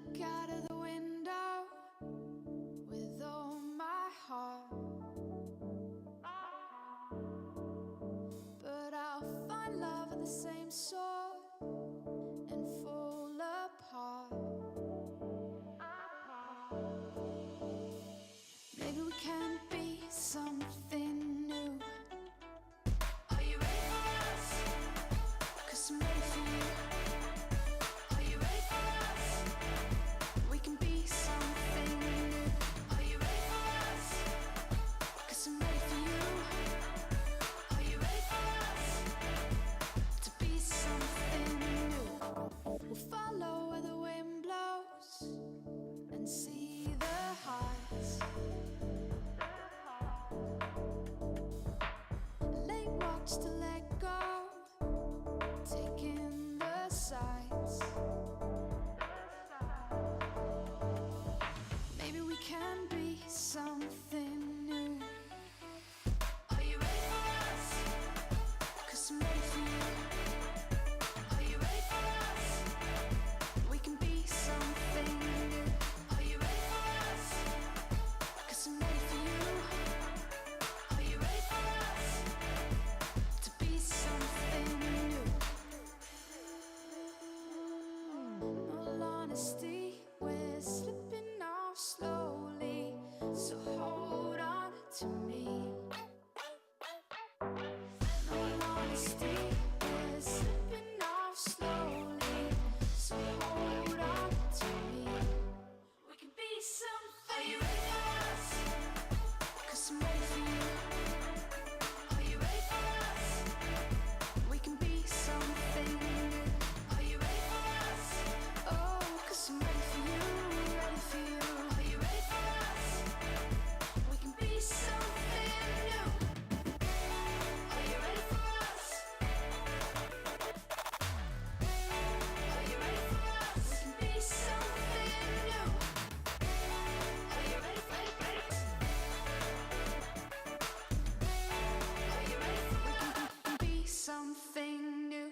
look out of the window with all my heart, but I'll find love of the same sort and fall apart. Maybe we can be something new. Are you ready for us? 'Cause I'm ready for you. Are you ready for us? We can be something new. Are you ready for us? 'Cause I'm ready for you. Are you ready for us? To be something new. We'll follow where the wind blows and see the heights. Late walks to let go, taking the sights. Maybe we can be something new. Are you ready for us? 'Cause I'm ready for you. Are you ready for us? We can be something new. Are you ready for us? 'Cause I'm ready for you. Are you ready for us? To be something new. All honesty, we're slipping off slowly, so hold on to me. All honesty, we're slipping off slowly, so hold on to me. We can be something. Are you ready for us? 'Cause I'm ready for you. Are you ready for us? We can be something new. Are you ready for us? Oh, 'cause I'm ready for you, ready for you. Are you ready for us? We can be something new. Are you ready for us? Are you ready for us? We can be something new. Are you ready for it? Are you ready for it? We can be something new.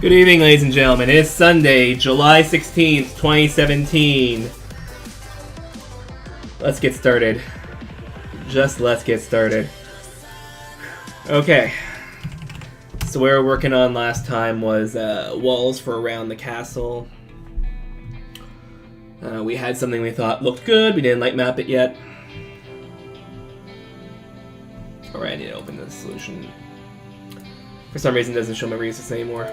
Good evening, ladies and gentlemen. It is Sunday, July 16th, 2017. Let's get started. Let's get started. Okay. So what we were working on last time was walls for around the castle. We had something we thought looked good. We didn't map it yet. Alright, I need to open the solution. For some reason, it doesn't show my resources anymore.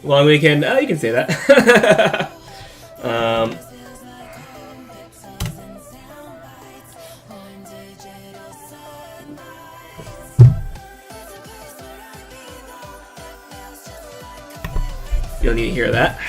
Long weekend. Oh, you can say that. You'll need to hear that.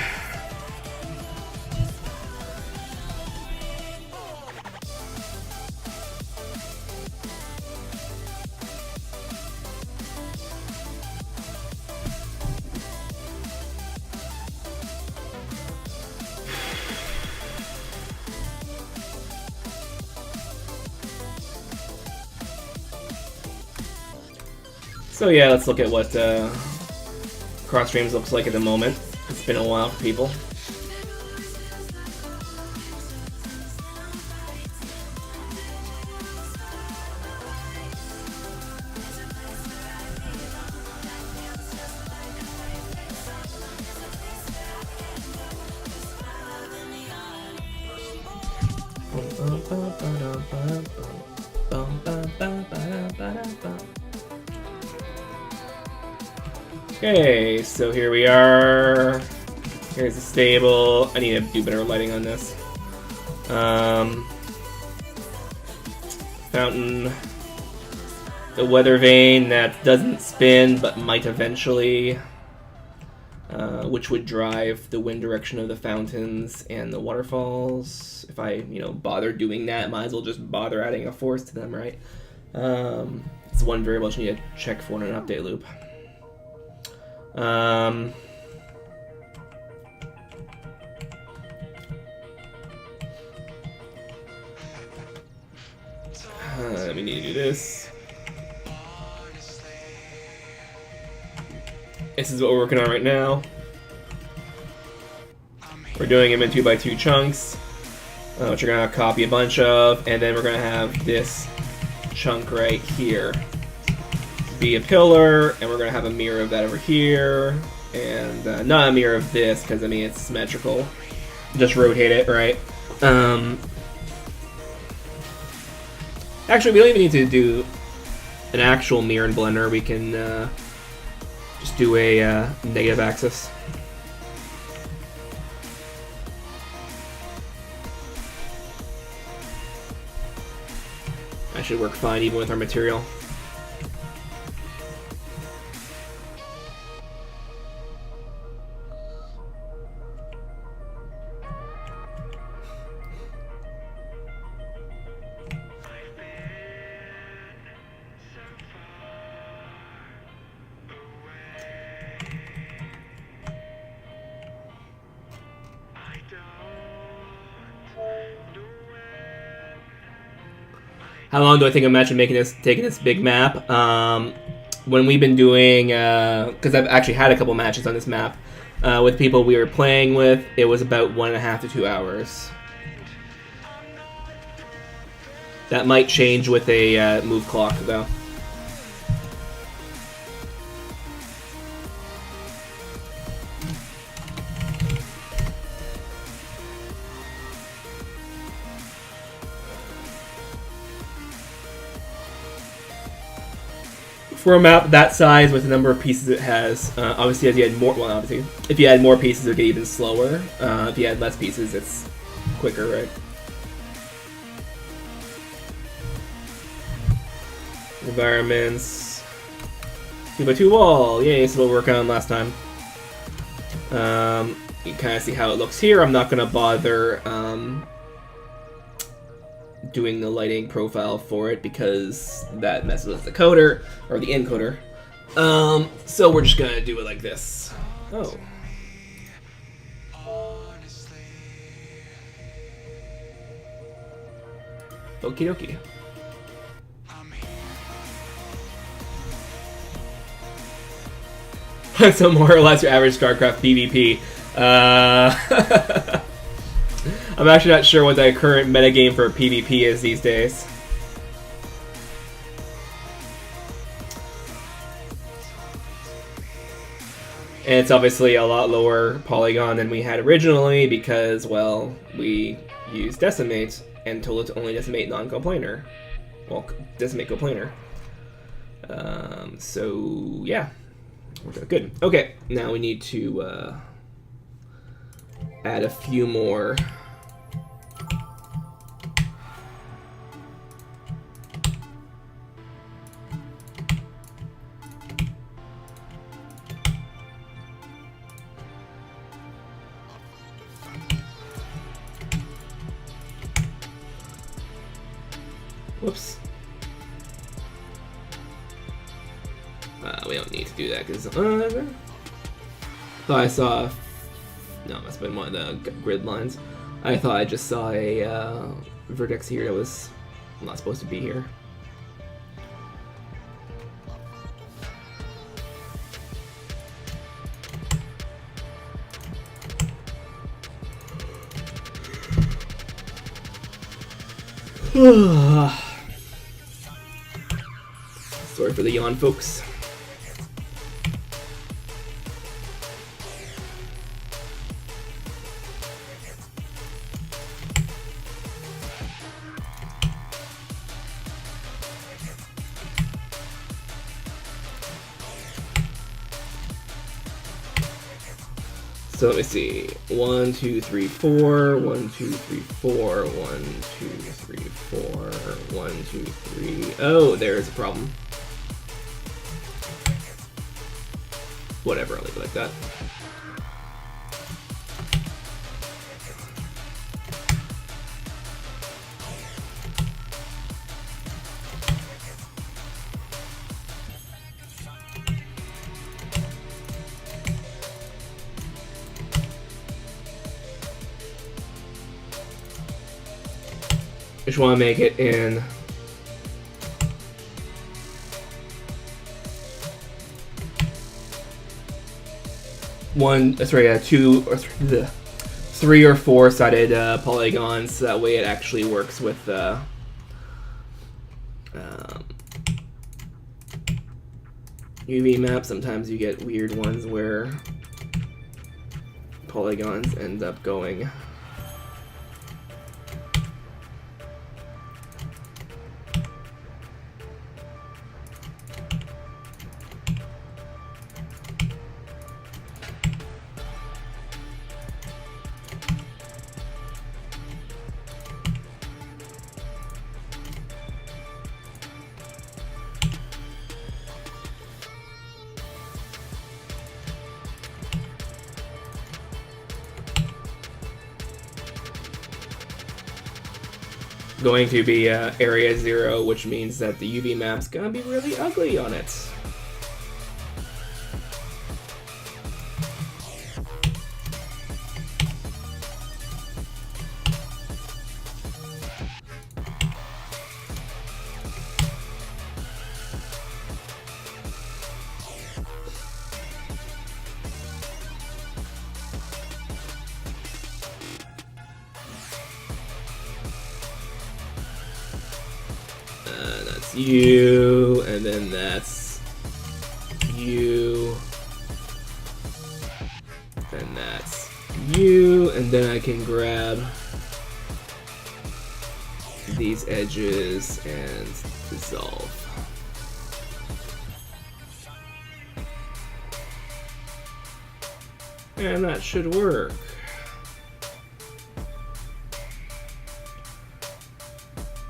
So yeah, let's look at what cross streams looks like at the moment. It's been a while for people. Okay, so here we are. Here's the stable. I need to do better lighting on this. Fountain. The weather vane that doesn't spin but might eventually, which would drive the wind direction of the fountains and the waterfalls. If I, bother doing that, might as well just bother adding a force to them, right? It's one variable I need to check for in an update loop. We need to do this. This is what we're working on right now. We're doing them in 2x2 chunks, which we're gonna copy a bunch of, and then we're gonna have this chunk right here be a pillar, and we're gonna have a mirror of that over here, and not a mirror of this because it's symmetrical. Just rotate it, right? Actually, we don't even need to do an actual mirror in Blender. We can just do a negative axis. That should work fine even with our material. How long do I think I'm actually taking this big map? When we've been doing, because I've actually had a couple matches on this map with people we were playing with, it was about 1.5 to 2 hours. That might change with a move clock, though. For a map that size with the number of pieces it has, obviously as you add more, well obviously, if you add more pieces it'll get even slower. If you add less pieces it's quicker, right? Environments. 2x2 wall, yay, this is what we were working on last time. You can kind of see how it looks here. I'm not going to bother doing the lighting profile for it because that messes with the coder, or the encoder. So we're just gonna do it like this. Oh. Okie dokie. So more or less your average StarCraft PvP. I'm actually not sure what the current metagame for PvP is these days. And it's obviously a lot lower polygon than we had originally because, well, we used Decimate and told it to only decimate non-complainer. well, doesn't make coplanar. So yeah, worked out good. Okay, now we need to add a few more. Whoops. We don't need to do that because thought I saw. No, it must have been one of the grid lines. I thought I just saw a vertex here that was not supposed to be here. Sorry for the yawn, folks. So let me see. 1, 2, 3, 4. 1, 2, 3, 4. 1, 2, 3, 4. 1, 2, 3. Oh, there's a problem. Whatever, I'll leave it like that. Just want to make it in two or three or four sided polygons. So that way it actually works with UV map. Sometimes you get weird ones where polygons end up going. Going to be area 0, which means that the UV map's gonna be really ugly on it. That's you, and then that's you, and that's you, and then I can grab these edges and dissolve. And that should work.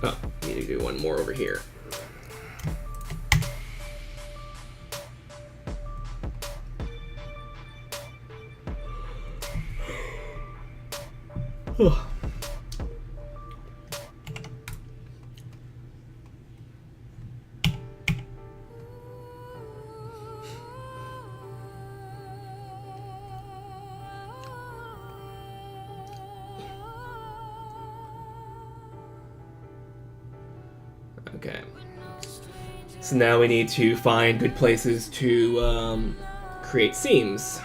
Oh, need to do one more over here. Oh. Okay. So now we need to find good places to create seams.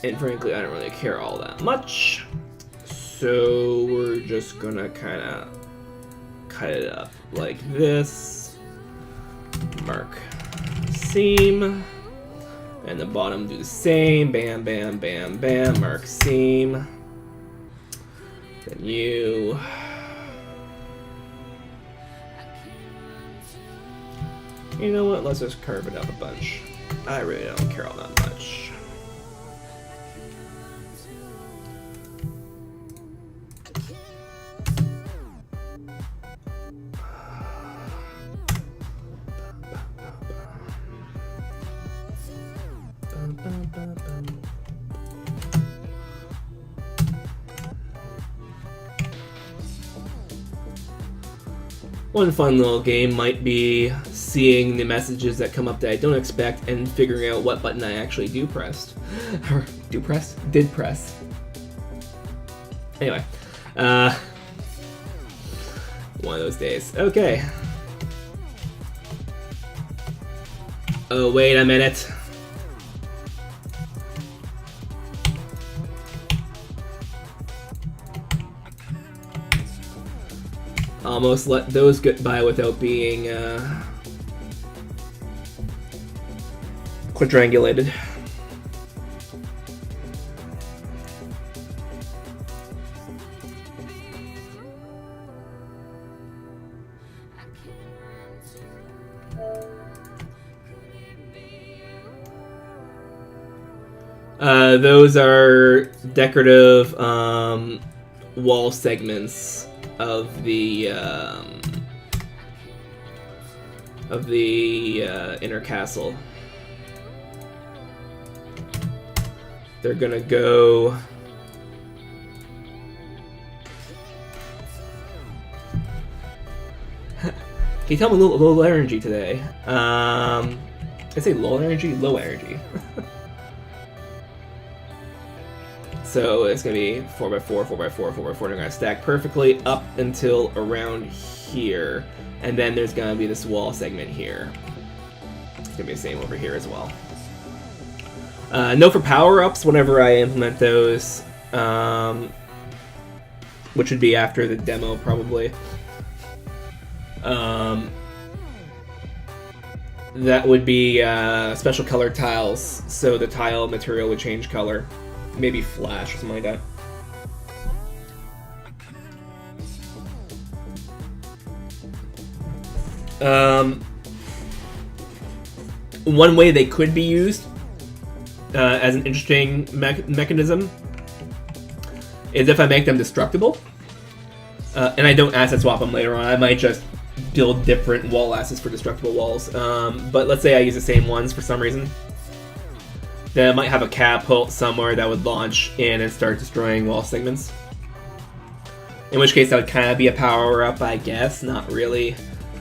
And frankly, I don't really care all that much. So we're just gonna kind of cut it up like this. Mark seam. And the bottom do the same. Bam, bam, bam, bam. Mark seam. Then you. You know what? Let's just curve it up a bunch. I really don't care all that much. One fun little game might be seeing the messages that come up that I don't expect and figuring out what button I actually did press. Anyway, one of those days. Okay. Oh, wait a minute. Almost let those get by without being quadrangulated. Those are decorative wall segments of the inner castle. They're gonna go. Can you tell me a little low energy today? I say low energy, low energy. So it's going to be 4x4, 4x4, 4x4. They're going to stack perfectly up until around here. And then there's going to be this wall segment here. It's going to be the same over here as well. No for power-ups whenever I implement those. Which would be after the demo, probably. That would be special color tiles. So the tile material would change color. Maybe flash or something like that. One way they could be used as an interesting mechanism is if I make them destructible. And I don't asset swap them later on. I might just build different wall assets for destructible walls. But let's say I use the same ones for some reason. Then I might have a catapult somewhere that would launch in and start destroying wall segments. In which case that would kind of be a power-up, I guess. Not really.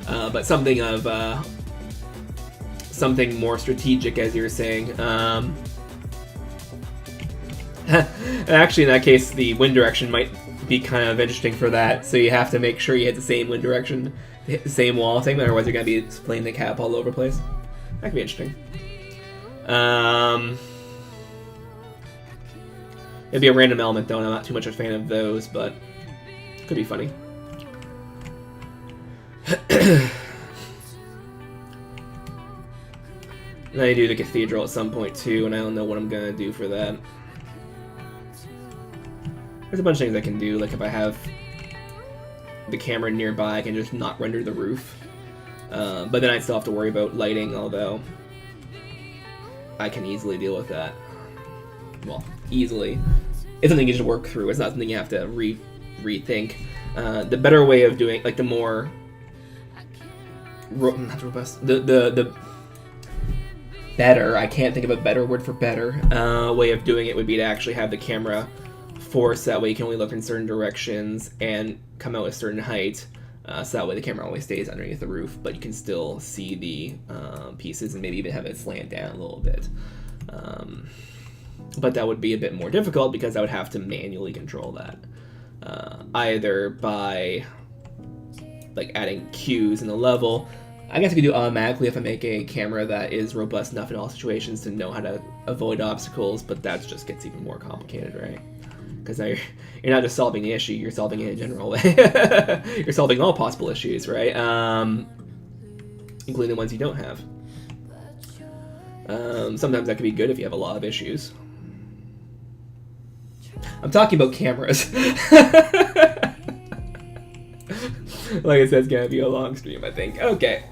But something of... something more strategic, as you were saying. Actually, in that case, the wind direction might be kind of interesting for that. So you have to make sure you hit the same wind direction, hit the same wall segment, otherwise you're going to be playing the catapult all over the place. That could be interesting. It'd be a random element though, and I'm not too much a fan of those, but it could be funny. And I do the cathedral at some point too, and I don't know what I'm gonna do for that. There's a bunch of things I can do, like if I have the camera nearby, I can just not render the roof. But then I'd still have to worry about lighting, although I can easily deal with that. Well, easily. It's something you just work through. It's not something you have to rethink. The better way of doing, like the more not robust, the better. I can't think of a better word for better. Way of doing it would be to actually have the camera force. That way you can only look in certain directions and come out a certain height. So that way the camera always stays underneath the roof, but you can still see the pieces and maybe even have it slant down a little bit. But that would be a bit more difficult because I would have to manually control that. Either by like adding cues in the level. I guess I could do automatically if I make a camera that is robust enough in all situations to know how to avoid obstacles, but that just gets even more complicated, right? Because you're not just solving the issue, you're solving it in a general way. You're solving all possible issues, right? Including the ones you don't have. Sometimes that can be good if you have a lot of issues. I'm talking about cameras. Like I said, it's gonna be a long stream, I think. Okay.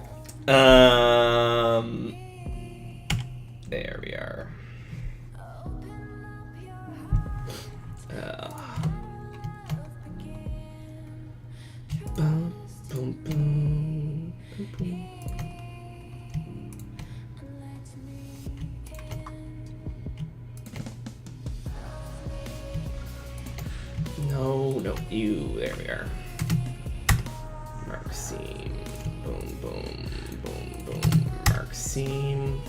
There we are. Boom, boom, boom, boom, boom. No, you. There we are. Mark seam. Boom, boom, boom, boom. Mark seam.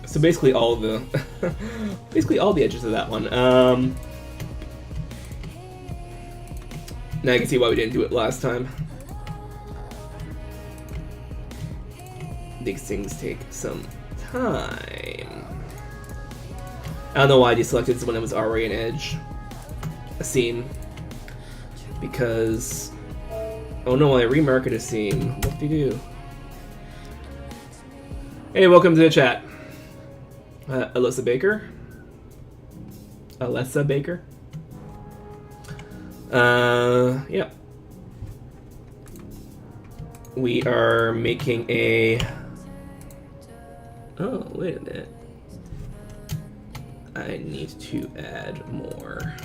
So basically all the edges of that one. Now I can see why we didn't do it last time. These things take some time. I don't know why I deselected this when it was already an edge, a seam, because oh no, I remarked a seam. What do you do? Hey, welcome to the chat. Alyssa Baker. Alessa Baker. Yeah. We are making a... Oh, wait a minute. I need to add more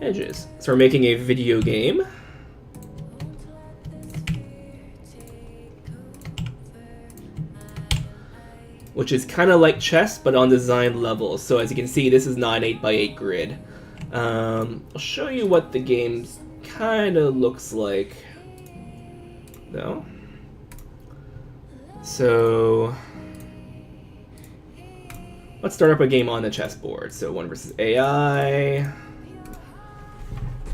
edges. So we're making a video game. Which is kind of like chess, but on design levels. So as you can see, this is not an 8x8 grid. I'll show you what the game kind of looks like, though. So let's start up a game on the chessboard. So 1 versus AI.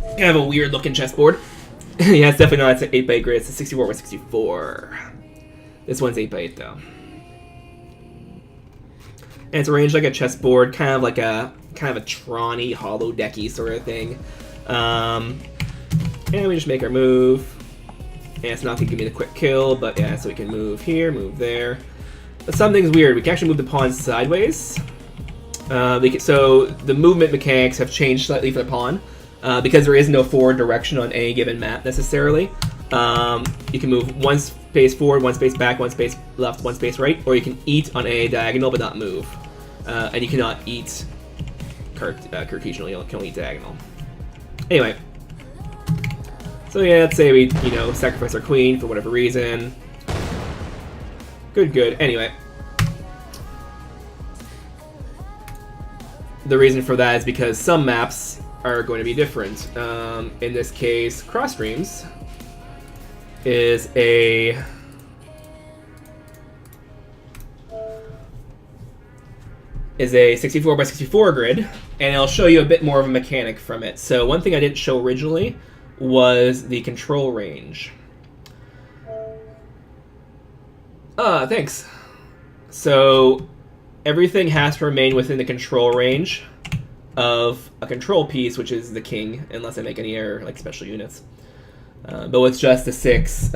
Kind of a weird looking chessboard. Yeah, it's definitely not. It's an 8x8 grid. It's a 64 by 64. This one's 8x8 though. And it's arranged like a chessboard, kind of like a Tron-y, holodecky sort of thing. And we just make our move. And it's not gonna give me the quick kill, but yeah, so we can move here, move there. But something's weird. We can actually move the pawns sideways. So the movement mechanics have changed slightly for the pawn. Because there is no forward direction on any given map necessarily. You can move 1 space forward, 1 space back, 1 space left, 1 space right, or you can eat on a diagonal but not move. And you cannot eat Cartesian, you can only eat diagonal. Anyway. So yeah, let's say we, sacrifice our queen for whatever reason. Good. Anyway. The reason for that is because some maps are going to be different. In this case, Cross Streams is a is a 64 by 64 grid, and I'll show you a bit more of a mechanic from it. So one thing I didn't show originally was the control range. Thanks. So everything has to remain within the control range of a control piece, which is the king, unless I make any error, like special units. But with just the 6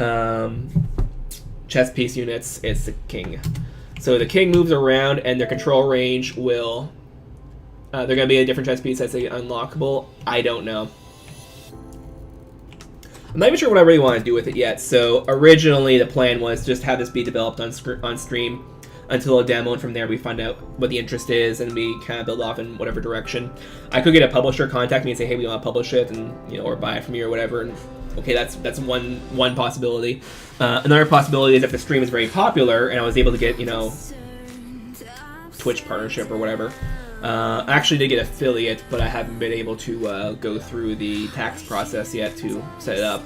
chess piece units, it's the king. So the king moves around, and their control range will... they're going to be a different chess piece that's unlockable. I don't know. I'm not even sure what I really want to do with it yet. So originally the plan was just have this be developed on stream until a demo, and from there we find out what the interest is, and we kind of build off in whatever direction. I could get a publisher contact me and say, hey, we want to publish it, and or buy it from you or whatever. And okay, that's one possibility. Another possibility is if the stream is very popular and I was able to get Twitch partnership or whatever. I actually did get affiliate, but I haven't been able to go through the tax process yet to set it up.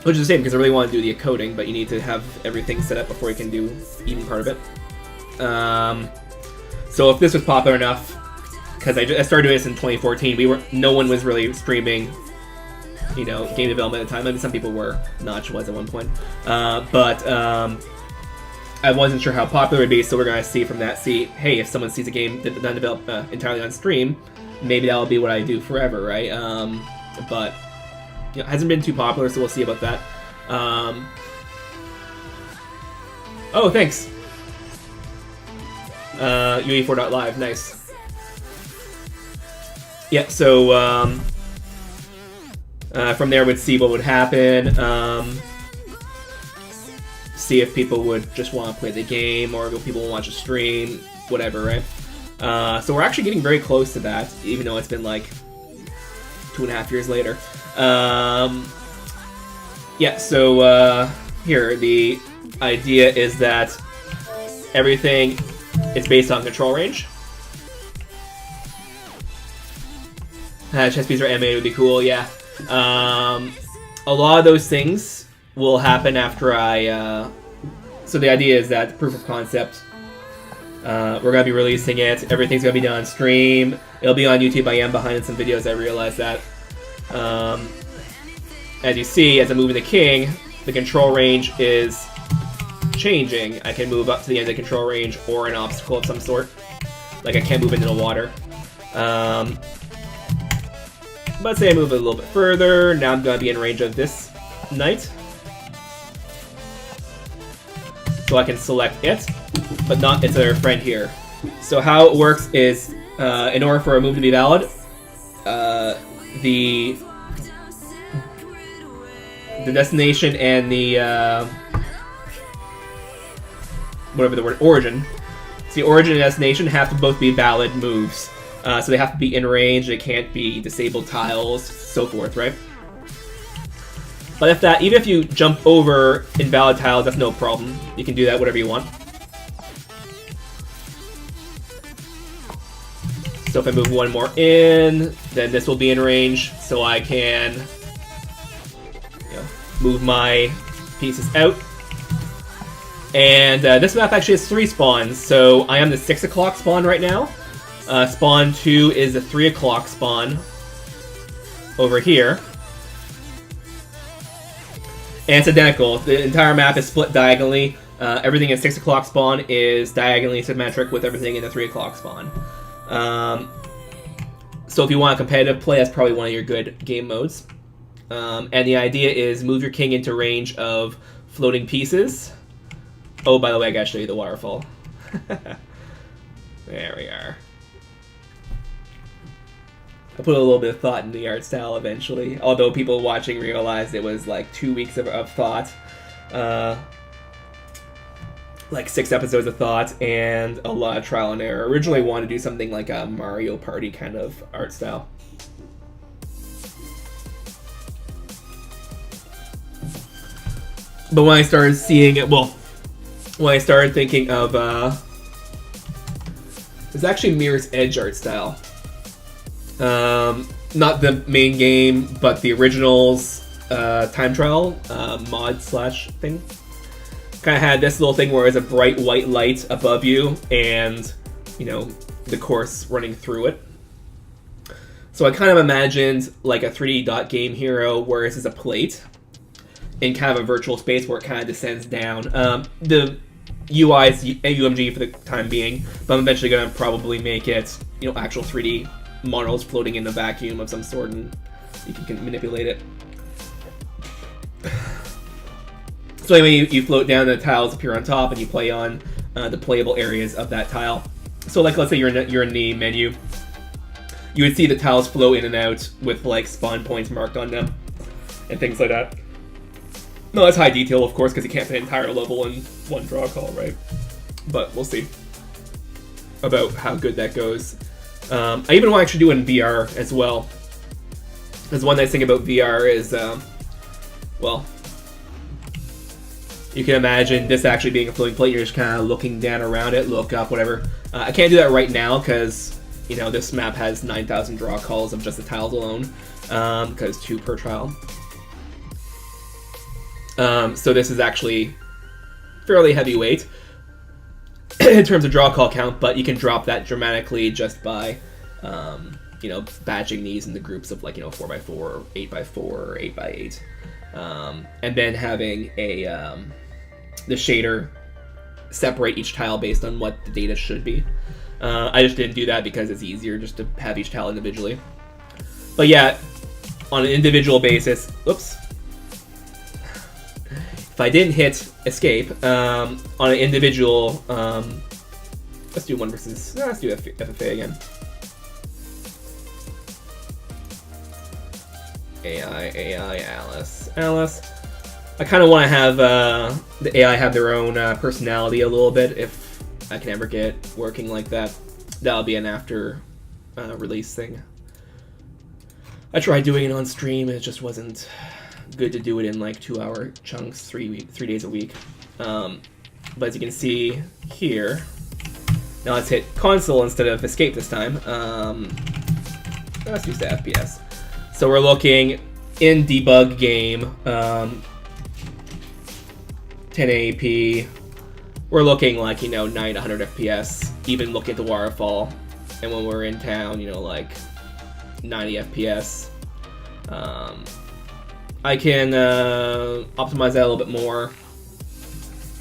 Which is the same, because I really want to do the coding, but you need to have everything set up before you can do even part of it. So if this was popular enough, because I started doing this in 2014, no one was really streaming, game development at the time. Maybe some people were. Notch was at one point, but I wasn't sure how popular it would be, so we're gonna see from that. See, hey, if someone sees a game that's not developed entirely on stream, maybe that'll be what I do forever, right? But you know, it hasn't been too popular, so we'll see about that. Oh, thanks. UE4.live, nice. Yeah, so from there we'd see what would happen. See if people would just want to play the game, or if people will watch a stream, whatever, right? So we're actually getting very close to that, even though it's been like 2.5 years later. Yeah, so here, the idea is that everything is based on control range. Chess pieces are animated would be cool, yeah. A lot of those things will happen after I... So the idea is that proof of concept, we're going to be releasing it. Everything's going to be done on stream. It'll be on YouTube. I am behind in some videos, I realize that. As you see, as I'm moving the king, the control range is changing. I can move up to the end of the control range or an obstacle of some sort. Like I can't move into the water. Let's say I move it a little bit further. Now I'm going to be in range of this knight. So I can select it, but not its other friend here. So how it works is, in order for a move to be valid, the destination and the whatever the word, origin. So the origin and destination have to both be valid moves. So they have to be in range, they can't be disabled tiles, so forth, right? But if that, even if you jump over invalid tiles, that's no problem. You can do that whatever you want. So if I move one more in, then this will be in range, so I can, you know, move my pieces out. And this map actually has 3 spawns, so I am the 6 o'clock spawn right now. Spawn 2 is the 3 o'clock spawn over here. And it's identical. The entire map is split diagonally. Everything in 6 o'clock spawn is diagonally symmetric with everything in the 3 o'clock spawn. So if you want a competitive play, that's probably one of your good game modes. And the idea is move your king into range of floating pieces. Oh, by the way, I gotta show you the waterfall. There we are. I put a little bit of thought in the art style eventually, although people watching realized it was like 2 weeks of thought. Like 6 episodes of thought and a lot of trial and error. Originally wanted to do something like a Mario Party kind of art style. But when I started seeing it, well, when I started thinking of, it's actually Mirror's Edge art style. Not the main game, but the originals time trial mod slash thing. Kind of had this little thing where it's a bright white light above you and, you know, the course running through it. So I kind of imagined like a 3D dot game hero where this is a plate in kind of a virtual space where it kind of descends down. The UI is UMG for the time being, but I'm eventually going to probably make it, you know, actual 3D models floating in a vacuum of some sort, and you can manipulate it. So anyway, you float down, the tiles appear on top, and you play on the playable areas of that tile. So like, let's say you're in the menu, you would see the tiles flow in and out with like spawn points marked on them, and things like that. No, that's high detail, of course, because you can't fit an entire level in one draw call, right? But we'll see about how good that goes. I even want to actually do it in VR as well. Because one nice thing about VR is, well, you can imagine this actually being a floating plate. You're just kind of looking down around it, look up, whatever. I can't do that right now because, you know, this map has 9,000 draw calls of just the tiles alone, because 2 per trial. So this is actually fairly heavyweight in terms of draw call count, but you can drop that dramatically just by, you know, batching these into groups of like, you know, 4x4 or 8x4 or 8x8. And then having a, the shader separate each tile based on what the data should be. I just didn't do that because it's easier just to have each tile individually. But yeah, on an individual basis, oops. If I didn't hit escape, on an individual, let's do one versus, let's do FFA again. AI, Alice. I kind of want to have the AI have their own personality a little bit if I can ever get working like that. That'll be an after release thing. I tried doing it on stream, and it just wasn't good to do it in like 2-hour chunks, 3 days a week. But as you can see here, now let's hit console instead of escape this time. Let's use the FPS. So we're looking in debug game, 1080p. We're looking like, 90 to 100 FPS, even looking at the waterfall. And when we're in town, like 90 FPS. I can optimize that a little bit more.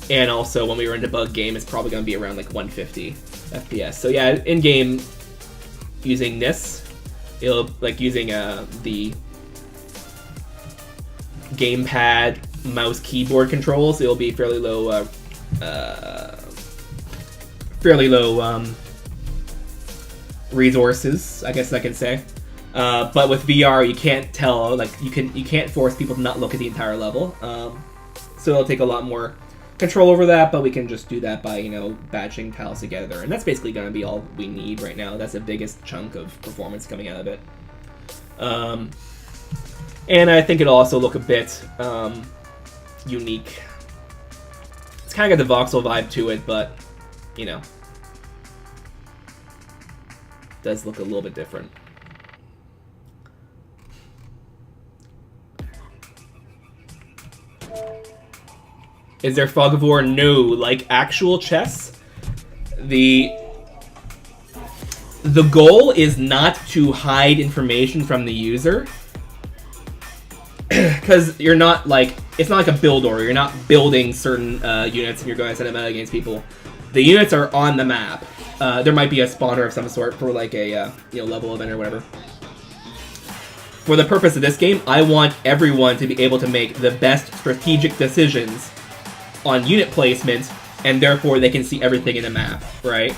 And also, when we were in debug game, it's probably going to be around like 150 FPS. So yeah, in game, using this, it'll like using the gamepad, mouse, keyboard controls. It'll be fairly low, resources, I guess I can say. But with VR, you can't tell, like you can't force people to not look at the entire level. So it'll take a lot more control over that, but we can just do that by, batching tiles together. And that's basically going to be all we need right now. That's the biggest chunk of performance coming out of it. And I think it'll also look a bit unique. It's kind of got the voxel vibe to it, but, does look a little bit different. Is there fog of war? No. Like actual chess, the goal is not to hide information from the user, because you're not like, it's not like a build order. You're not building certain units and you're going to send them out against people. The units are on the map. There might be a spawner of some sort for like a level event or whatever. For the purpose of this game, I want everyone to be able to make the best strategic decisions on unit placement, and therefore they can see everything in the map, right?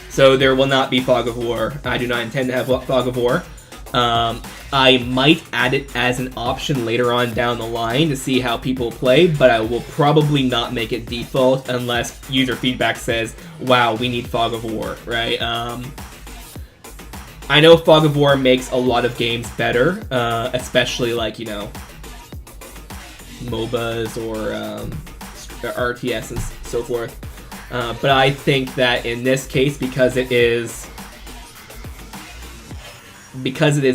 So there will not be fog of war. I do not intend to have fog of war. I might add it as an option later on down the line to see how people play, but I will probably not make it default unless user feedback says, wow, we need fog of war, right? I know fog of war makes a lot of games better, especially like, MOBAs or RTS and so forth. But I think that in this case, because it is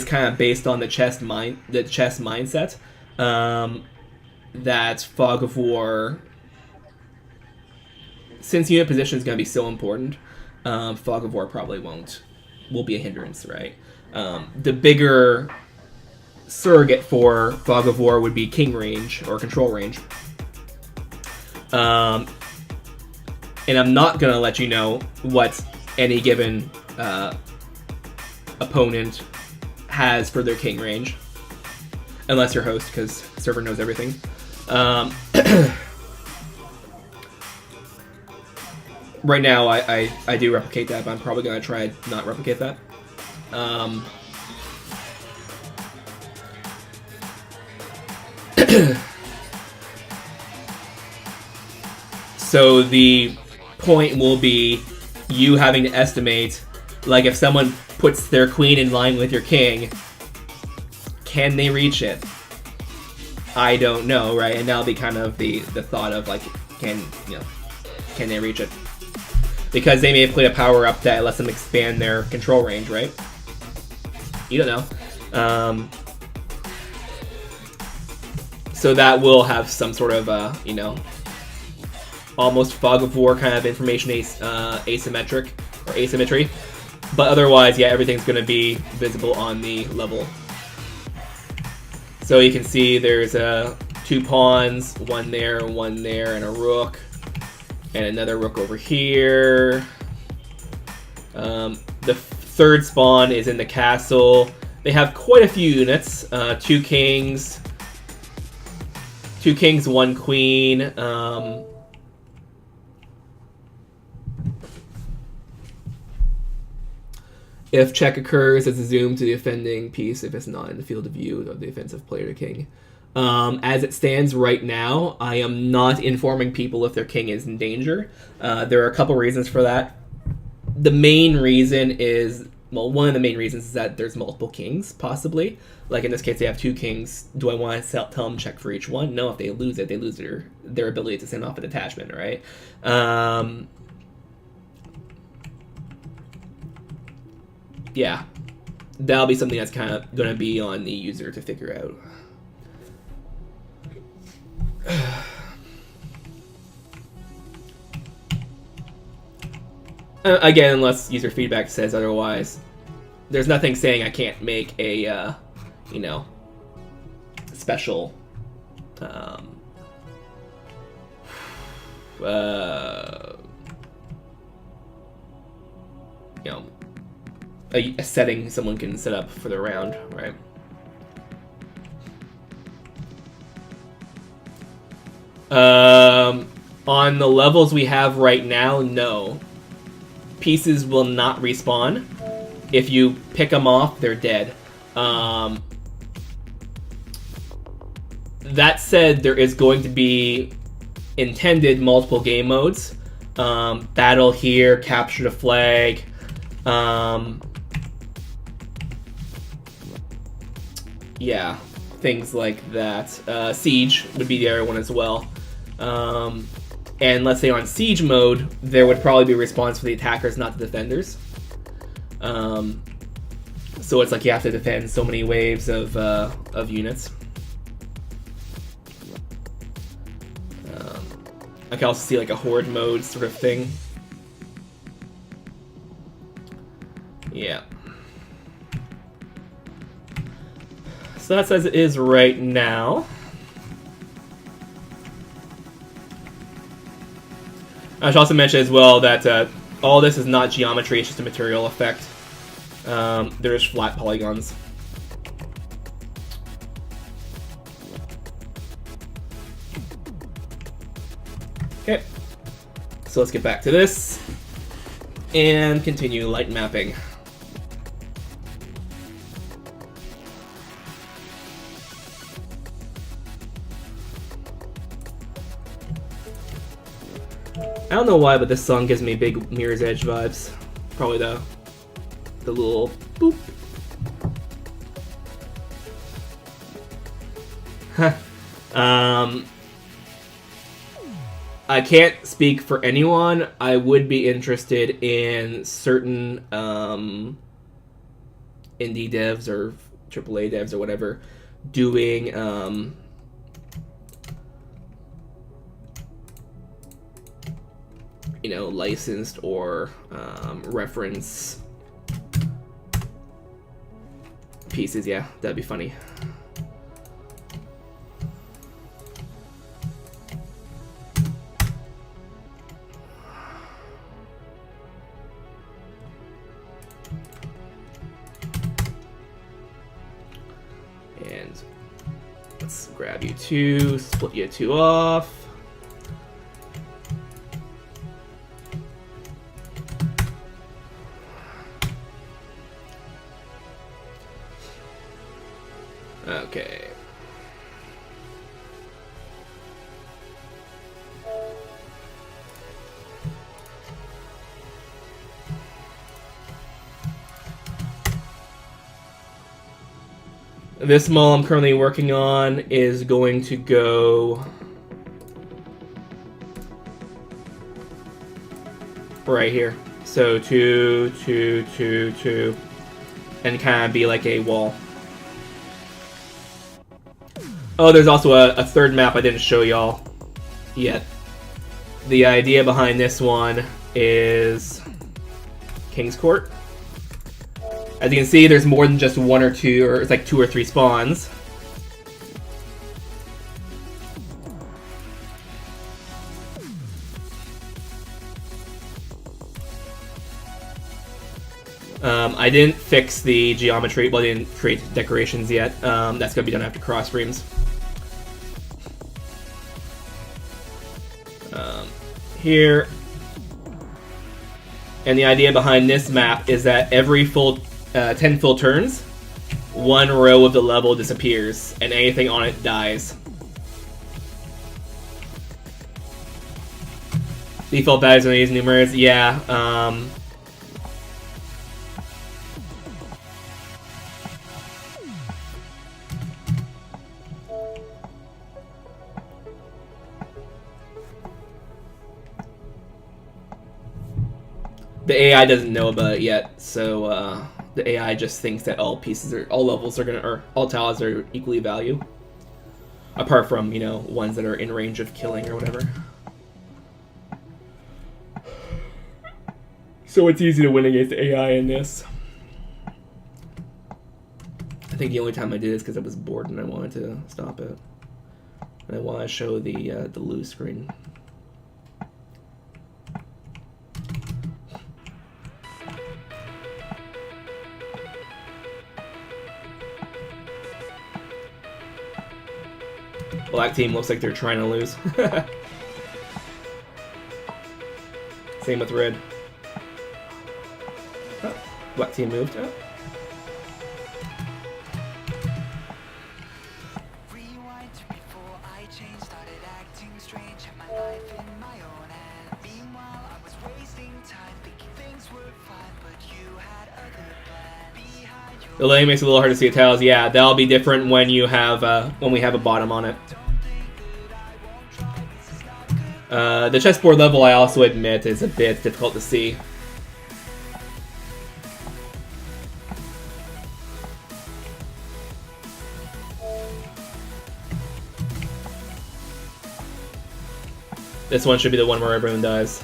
kind of based on the chess mindset, that fog of war, since unit position is going to be so important, fog of war probably will be a hindrance, right? The bigger surrogate for fog of war would be king range or control range. And I'm not going to let you know what any given opponent has for their king range, unless you're host, because server knows everything. Right now, I do replicate that, but I'm probably going to try not replicate that. So the point will be you having to estimate, like if someone puts their queen in line with your king, can they reach it? I don't know, right? And that'll be kind of the thought of like, can they reach it? Because they may have played a power up that lets them expand their control range, right? You don't know. So that will have some sort of almost fog of war kind of information asymmetric or asymmetry. But otherwise, yeah, everything's going to be visible on the level. So you can see there's 2 pawns, one there, and a rook, and another rook over here. The third spawn is in the castle. They have quite a few units. 2 kings, 1 queen. If check occurs, it's a zoom to the offending piece if it's not in the field of view of the offensive player to king. As it stands right now, I am not informing people if their king is in danger. There are a couple reasons for that. The main reason is, well, one of the main reasons is that there's multiple kings, possibly. Like in this case, they have 2 kings. Do I want to tell them check for each one? No, if they lose it, they lose their ability to send off a detachment, right? Yeah, that'll be something that's kind of going to be on the user to figure out. Again, unless user feedback says otherwise. There's nothing saying I can't make a, you know, special, you know, a setting someone can set up for the round, right? On the levels we have right now, no. Pieces will not respawn. If you pick them off, they're dead. That said, there is going to be intended multiple game modes. Battle here, capture the flag. Yeah, things like that. Siege would be the other one as well. And let's say on siege mode, there would probably be a response for the attackers, not the defenders. So it's like you have to defend so many waves of units. I can also see like a horde mode sort of thing. Yeah. So that's as it is right now. I should also mention as well that all this is not geometry, it's just a material effect. There's flat polygons. Okay, so let's get back to this and continue light mapping. I don't know why, but this song gives me big Mirror's Edge vibes. Probably the little boop. I can't speak for anyone. I would be interested in certain indie devs or AAA devs or whatever doing you know, licensed or reference pieces. Yeah, that'd be funny. And let's grab you 2, split you 2 off. Okay. This mall I'm currently working on is going to go right here. So 2, 2, 2, 2, and kind of be like a wall. Oh, there's also a third map I didn't show y'all yet. The idea behind this one is King's Court. As you can see, there's more than just 1 or 2, or it's like 2 or 3 spawns. I didn't fix the geometry. Well, I didn't create decorations yet. That's gonna be done after cross streams. Here. And the idea behind this map is that every 10 full turns, one row of the level disappears, and anything on it dies. Default values on these numerals, yeah. The AI doesn't know about it yet, so the AI just thinks that all levels are gonna, or all tiles are equally value, apart from, you know, ones that are in range of killing or whatever. So it's easy to win against AI in this. I think the only time I did is because I was bored and I wanted to stop it. And I want to show the loose screen. Black team looks like they're trying to lose. Same with red. Oh, black team moved. Oh. The laying makes it a little hard to see the tiles. Yeah, that'll be different when you have when we have a bottom on it. The chessboard level, I also admit, is a bit difficult to see. This one should be the one where everyone dies.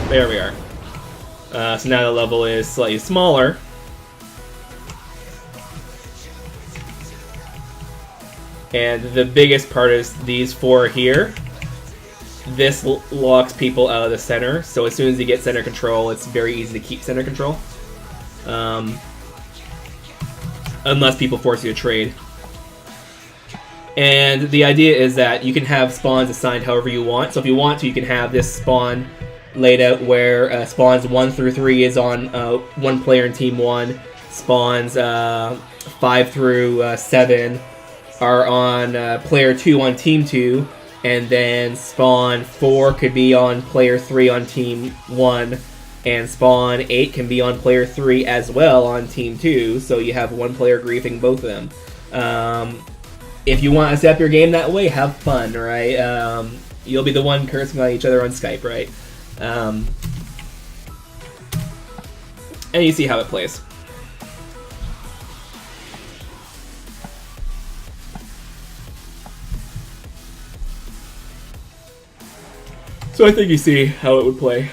There we are. So now the level is slightly smaller. And the biggest part is these four here. This locks people out of the center, so as soon as you get center control, it's very easy to keep center control. Unless people force you to trade. And the idea is that you can have spawns assigned however you want. So if you want to, you can have this spawn laid out where spawns 1 through 3 is on one player in Team 1. Spawns 5 through 7 are on player 2 on Team 2. And then spawn 4 could be on player 3 on Team 1. And spawn 8 can be on player 3 as well on Team 2. So you have one player griefing both of them. If you want to set up your game that way, have fun, right? You'll be the one cursing on each other on Skype, right? And you see how it plays. So I think you see how it would play.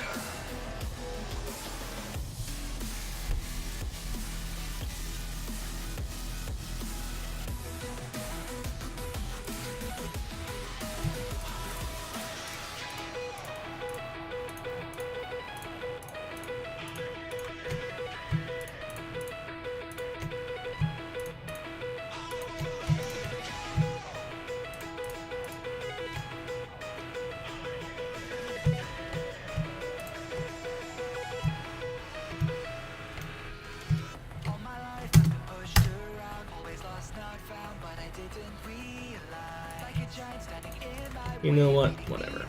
You know what? Whatever.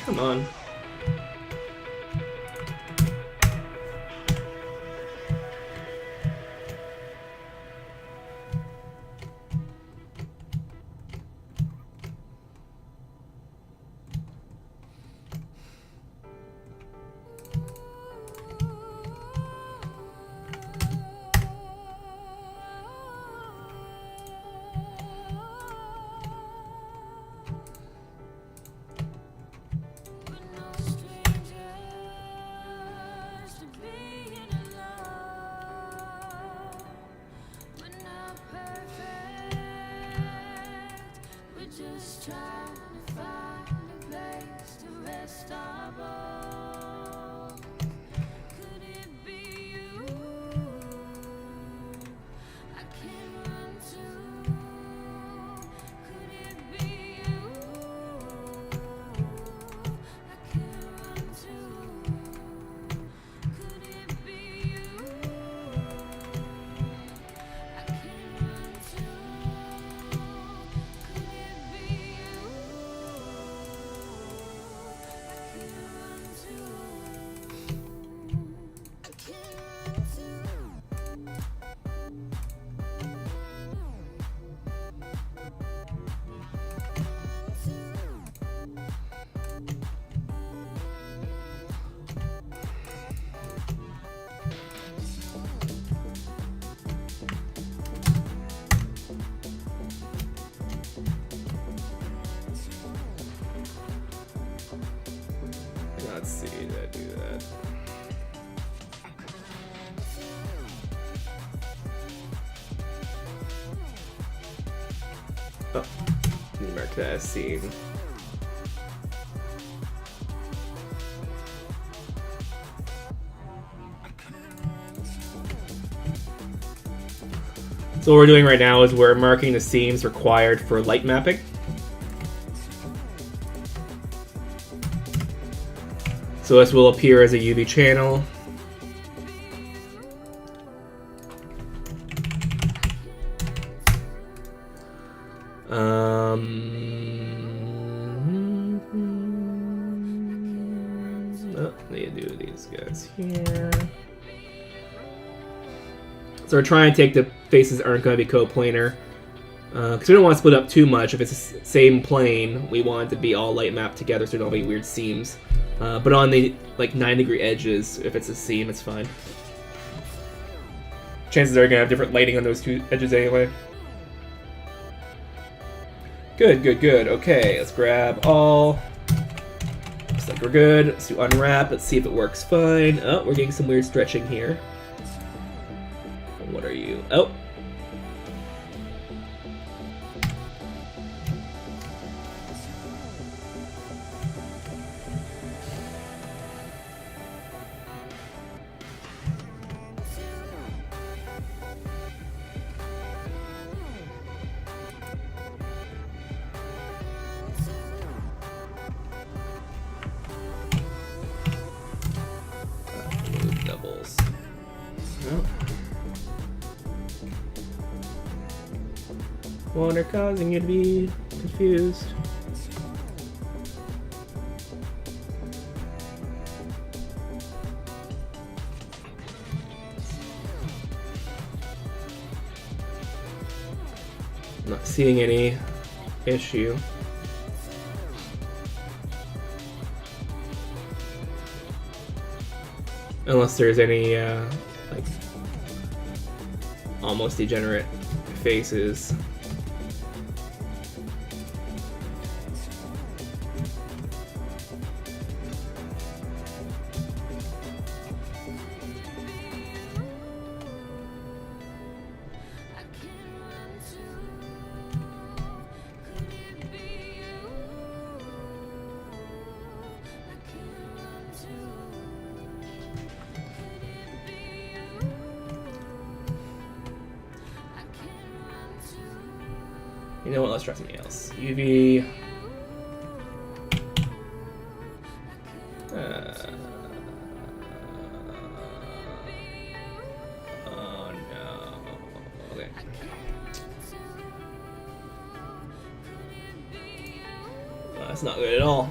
Come on. Let's see, did I do that? Oh, let me mark that as seen. So what we're doing right now is we're marking the seams required for light mapping. So this will appear as a UV channel. They do these guys here. So we're trying to take the faces that aren't going to be coplanar. Because we don't want to split up too much. If it's the same plane, we want it to be all light mapped together so we don't have any weird seams. But on the like 9-degree edges, if it's a seam, it's fine. Chances are you're going to have different lighting on those two edges anyway. Good, good, good. Okay, let's grab all. Looks like we're good. Let's do unwrap. Let's see if it works fine. Oh, we're getting some weird stretching here. What are you? Oh. Doubles. Oh. One are causing you to be confused. I'm not seeing any issue. Unless there's any, like, almost degenerate faces. You know what, let's try something else. UV. Oh no. Okay. Oh, that's not good at all.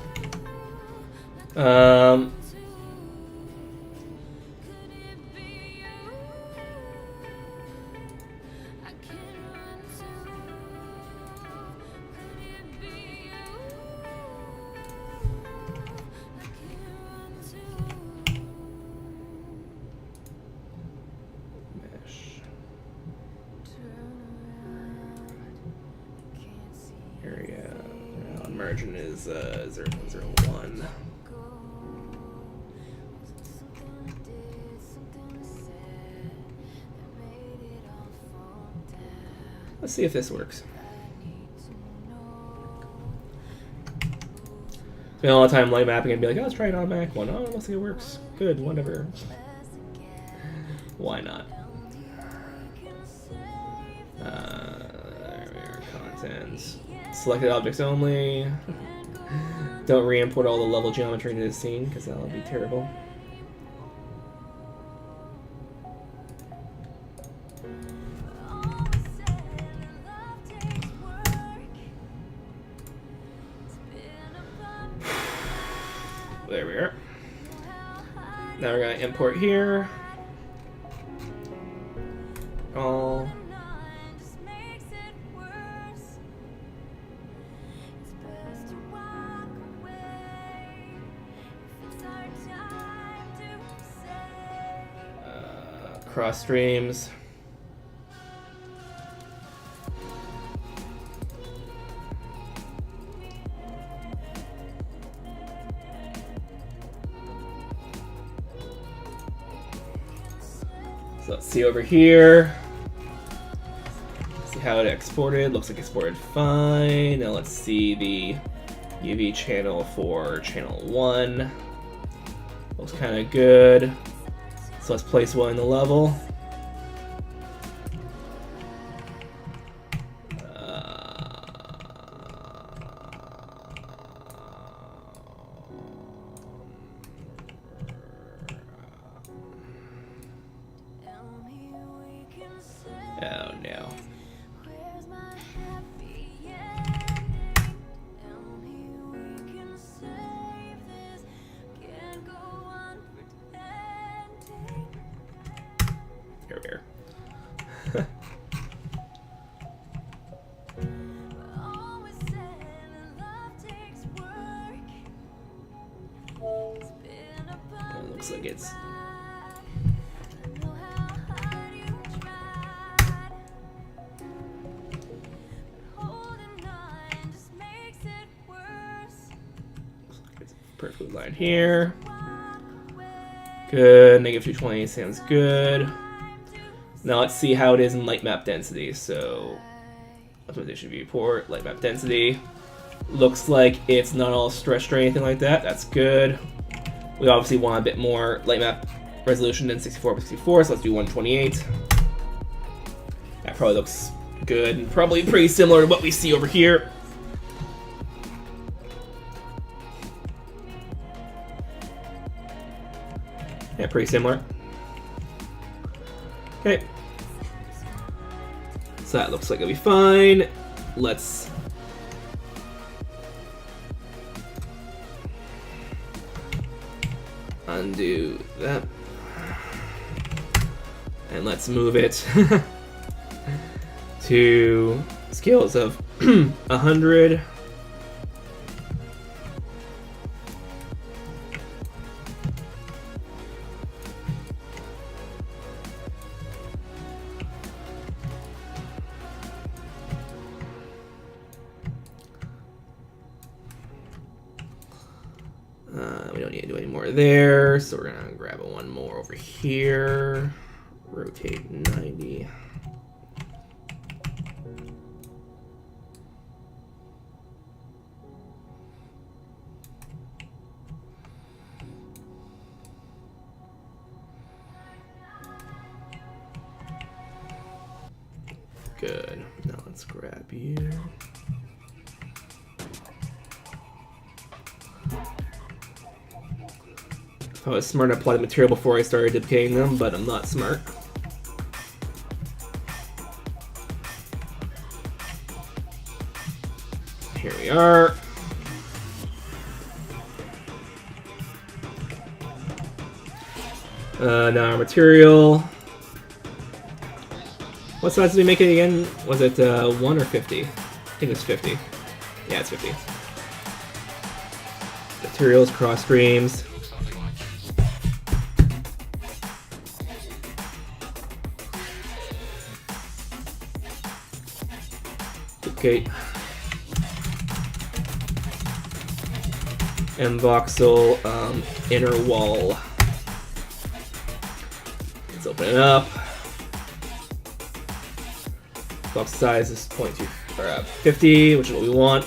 Area margin is 0.01. Let's see if this works. Spend all the time light mapping and be like, oh, let's try an automatic one. Oh, looks like it works. Good, whatever. Why not? Contents. Selected objects only. Don't re-import all the level geometry into the scene because that'll be terrible. There we are. Now we're gonna import here. All. Cross streams. So let's see over here. See how it exported. Looks like exported fine. Now let's see the UV channel for channel 1. Looks kind of good. So let's place one in the level. Oh no. Here. Looks like it's perfectly lined here. Good. Negative 220 sounds good. Now let's see how it is in light map density. So, optimization viewport, light map density. Looks like it's not all stretched or anything like that. That's good. We obviously want a bit more light map resolution than 64x64, so let's do 128. That probably looks good and probably pretty similar to what we see over here. Yeah, pretty similar. Okay. So that looks like it'll be fine. Let's undo that. And let's move it to scales of 100. We don't need to do any more there, so we're gonna grab one more over here. Rotate 90. Good. Now let's grab you. I was smart to apply the material before I started duplicating them, but I'm not smart. Here we are. Now our material. What size did we make it again? Was it 1 or 50? I think it's 50. Yeah, it's 50. Materials, cross streams. Okay. And voxel inner wall. Let's open it up. Box size is 50, which is what we want.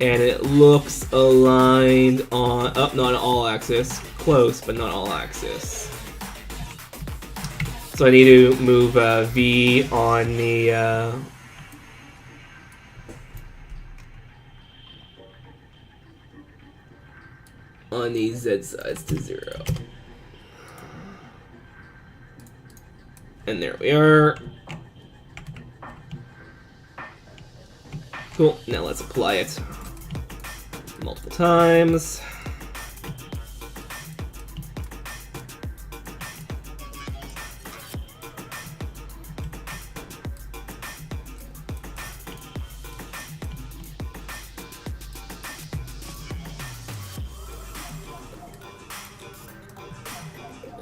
And it looks aligned on, not on all axis. Close, but not all axis. So I need to move V on the Z sides to 0. And there we are. Cool, now let's apply it multiple times.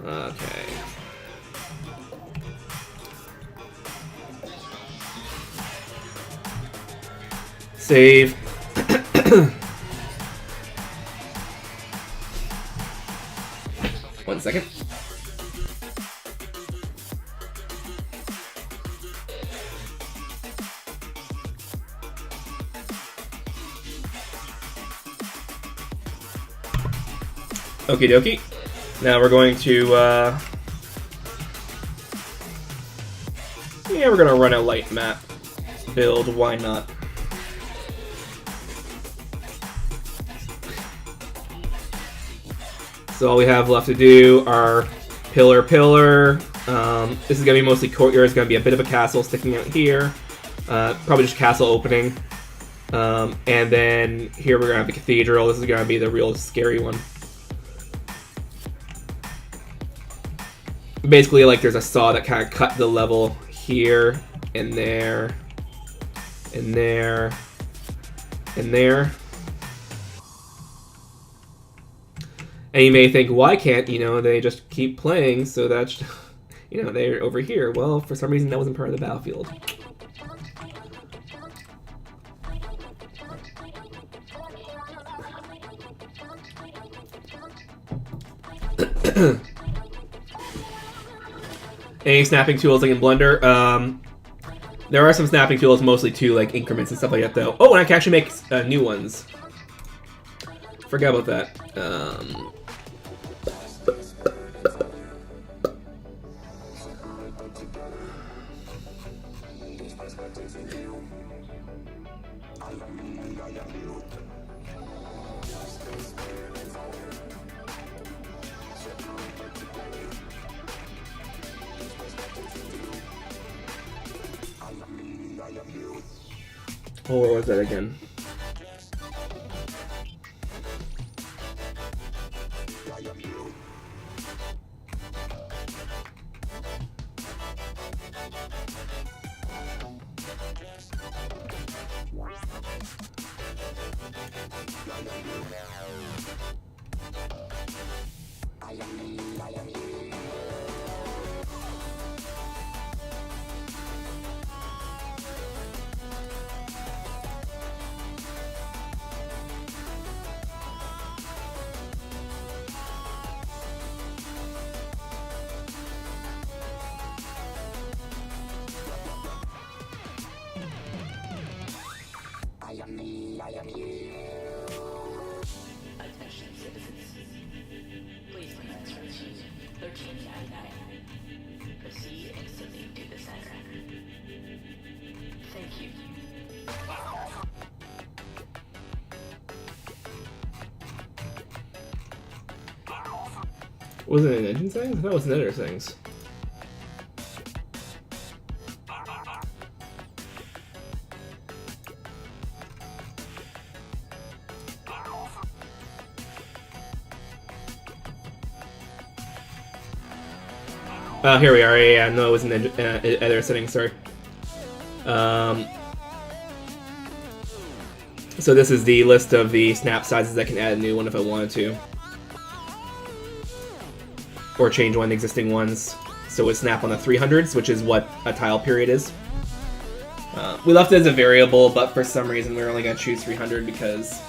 Okay. Save. 1 second. Okie dokie. Now we're going to, yeah, we're gonna run a light map build. Why not? So all we have left to do are pillar. This is gonna be mostly courtyard. It's gonna be a bit of a castle sticking out here. Probably just castle opening. And then here we're gonna have the cathedral. This is gonna be the real scary one. Basically, like, there's a saw that kind of cut the level here, and there, and there, and there. And you may think, why can't, they just keep playing so that, they're over here? Well, for some reason, that wasn't part of the battlefield. Any snapping tools like in Blender? There are some snapping tools, mostly too, like increments and stuff like that, though. Oh, and I can actually make new ones. Forgot about that. Oh, where was that again? Attention citizens. Please commence routine 1399. Proceed instantly to the center. Thank you. Was it an engine settings? I thought it was an editor settings. Here we are. Yeah, no, it was an editor settings. Sorry. So this is the list of the snap sizes. I can add a new one if I wanted to, or change one of the existing ones. So it snap on the 300s, which is what a tile period is. We left it as a variable, but for some reason we're only gonna choose 300 because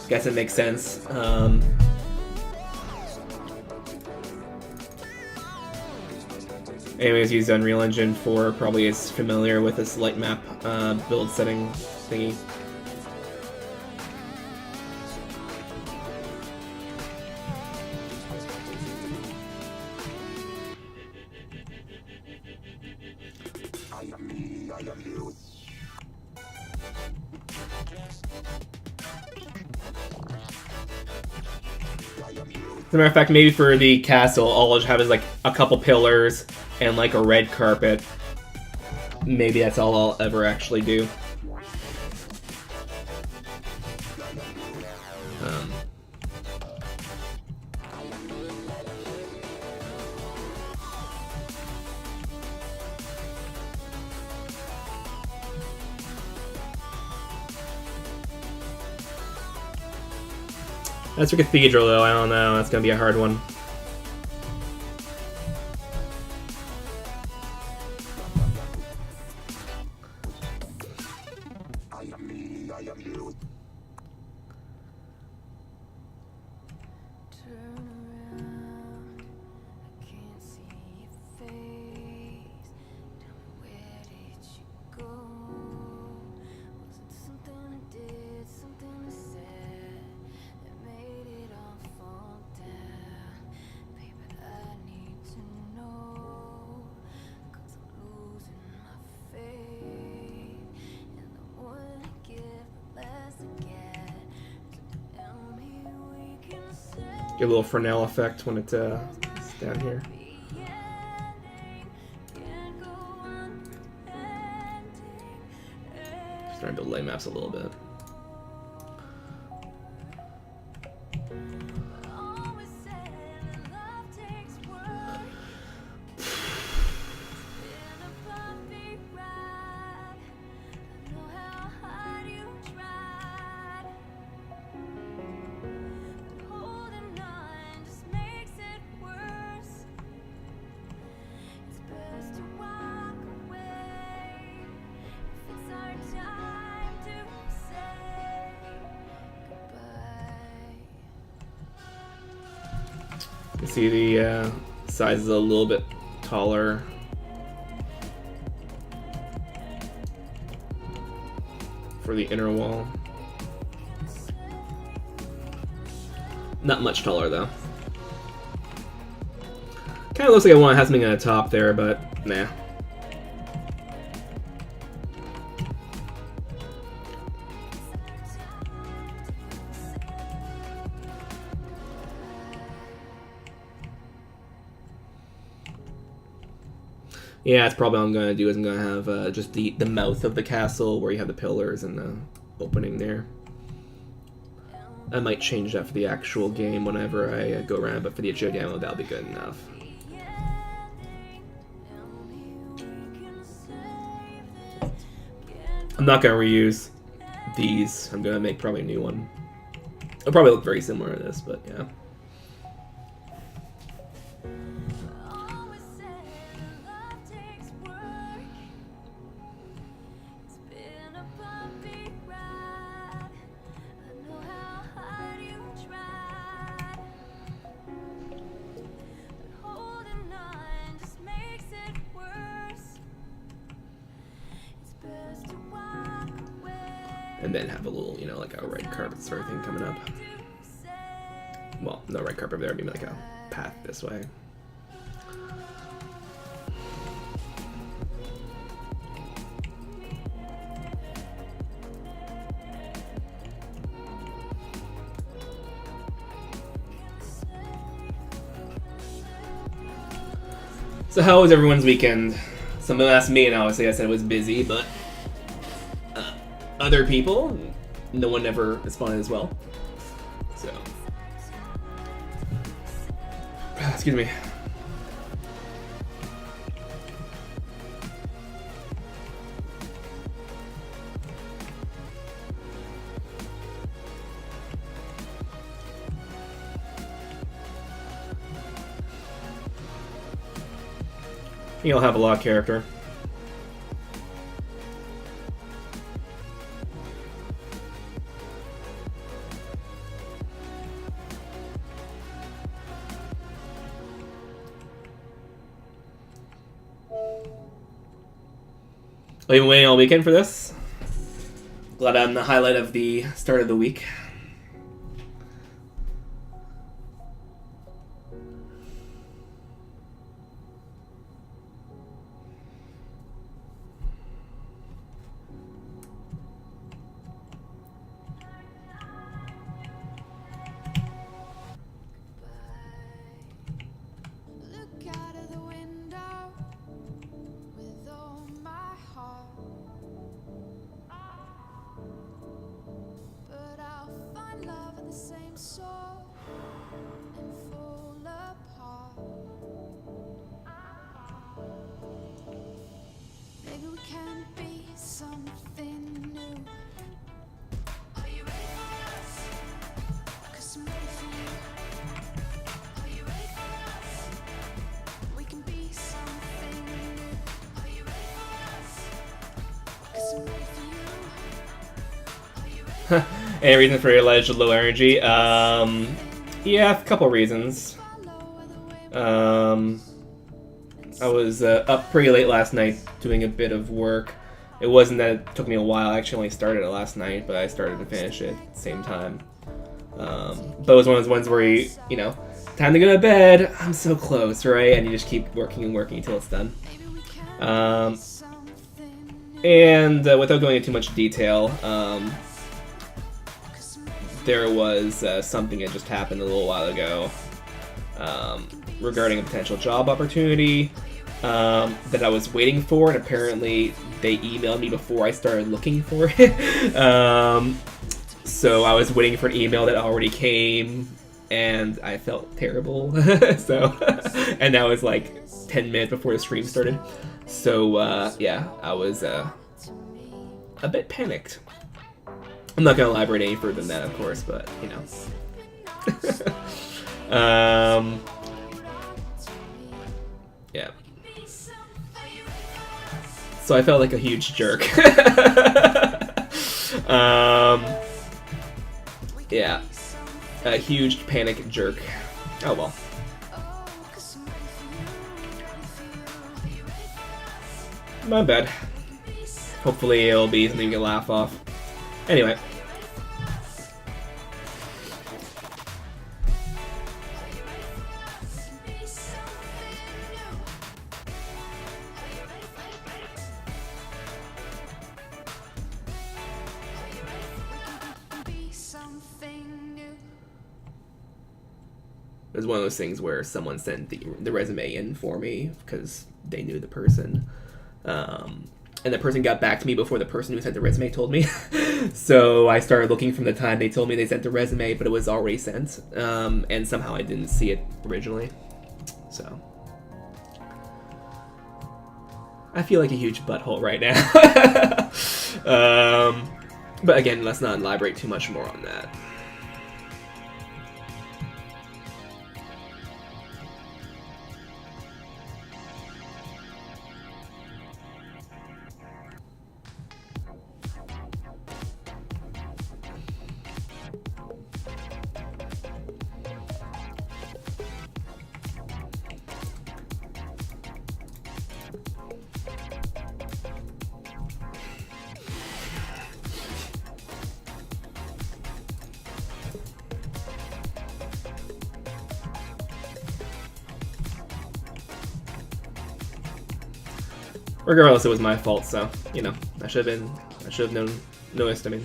I guess it makes sense. Anyways, use Unreal Engine 4 probably is familiar with this light map build setting thingy. As a matter of fact, maybe for the castle, all I'll just have is like a couple pillars and like a red carpet. Maybe that's all I'll ever actually do. That's for Cathedral, though. I don't know. That's gonna be a hard one. turn around, I can't see your face. Tell me, where did you go? Was it something I did, something I said that made it all fall down? Baby, I need to know, 'cause I'm losing my faith. And the more I give, the less I get. So tell me we can say Get a little Fresnel effect when it's down here. the ending can't go on pretending. Starting to lay maps a little bit. Always said love takes work. Been a bumpy ride. I know how hard you tried. But holding on just makes it worse. It's best to walk away if it's our time to say goodbye. You see the size is a little bit taller. For the inner wall. Not much taller though. Kind of looks like I want to have something on the top there, but nah. Yeah, that's probably what I'm going to do is I'm going to have just the mouth of the castle where you have the pillars and the opening there. I might change that for the actual game whenever I go around, but for the HBO demo, that'll be good enough. I'm not going to reuse these. I'm going to make probably a new one. It'll probably look very similar to this, but yeah. Always said love takes work. It's been a bumpy ride. I know how hard you tried. But holding on just makes it worse. It's best to walk away. And then have a little, you know, like a red carpet sort of thing coming up. Well, no red carpet there, maybe like a path this way. So how was everyone's weekend? Someone asked me, and obviously I said it was busy, but other people, no one ever responded as well. So, excuse me. You'll have a lot of character. Oh, you've been waiting all weekend for this? Glad I'm the highlight of the start of the week. Look out of the window with all my heart, but I'll find love in the same soul and fall apart. Maybe we can be something new. Are you ready for us? 'Cause I'm ready for you. Are you ready for us? We can be something new. Are you ready for us? 'Cause I'm ready for you. Are you ready? Any reason for Elijah low energy? Yeah, a couple reasons. I was up pretty late last night doing a bit of work. It wasn't that it took me a while. I actually only started it last night, but I started to finish it at the same time. But it was one of those ones where you know, time to go to bed. I'm so close, right? And you just keep working and working until it's done. And without going into too much detail, there was something that just happened a little while ago regarding a potential job opportunity that I was waiting for, and apparently they emailed me before I started looking for it. So I was waiting for an email that already came, and I felt terrible. So, and that was like 10 minutes before the stream started. So yeah, I was a bit panicked. I'm not gonna elaborate any further than that, of course, but you know. Yeah. So I felt like a huge jerk. Yeah. A huge panic jerk. Oh well. My bad. Hopefully it'll be something you can laugh off. Anyway. It was one of those things where someone sent the resume in for me because they knew the person. And the person got back to me before the person who sent the resume told me. So I started looking from the time they told me they sent the resume, but it was already sent. And somehow I didn't see it originally. So I feel like a huge butthole right now. But again, let's not elaborate too much more on that. Regardless, it was my fault, so, you know, I should have noticed, I mean.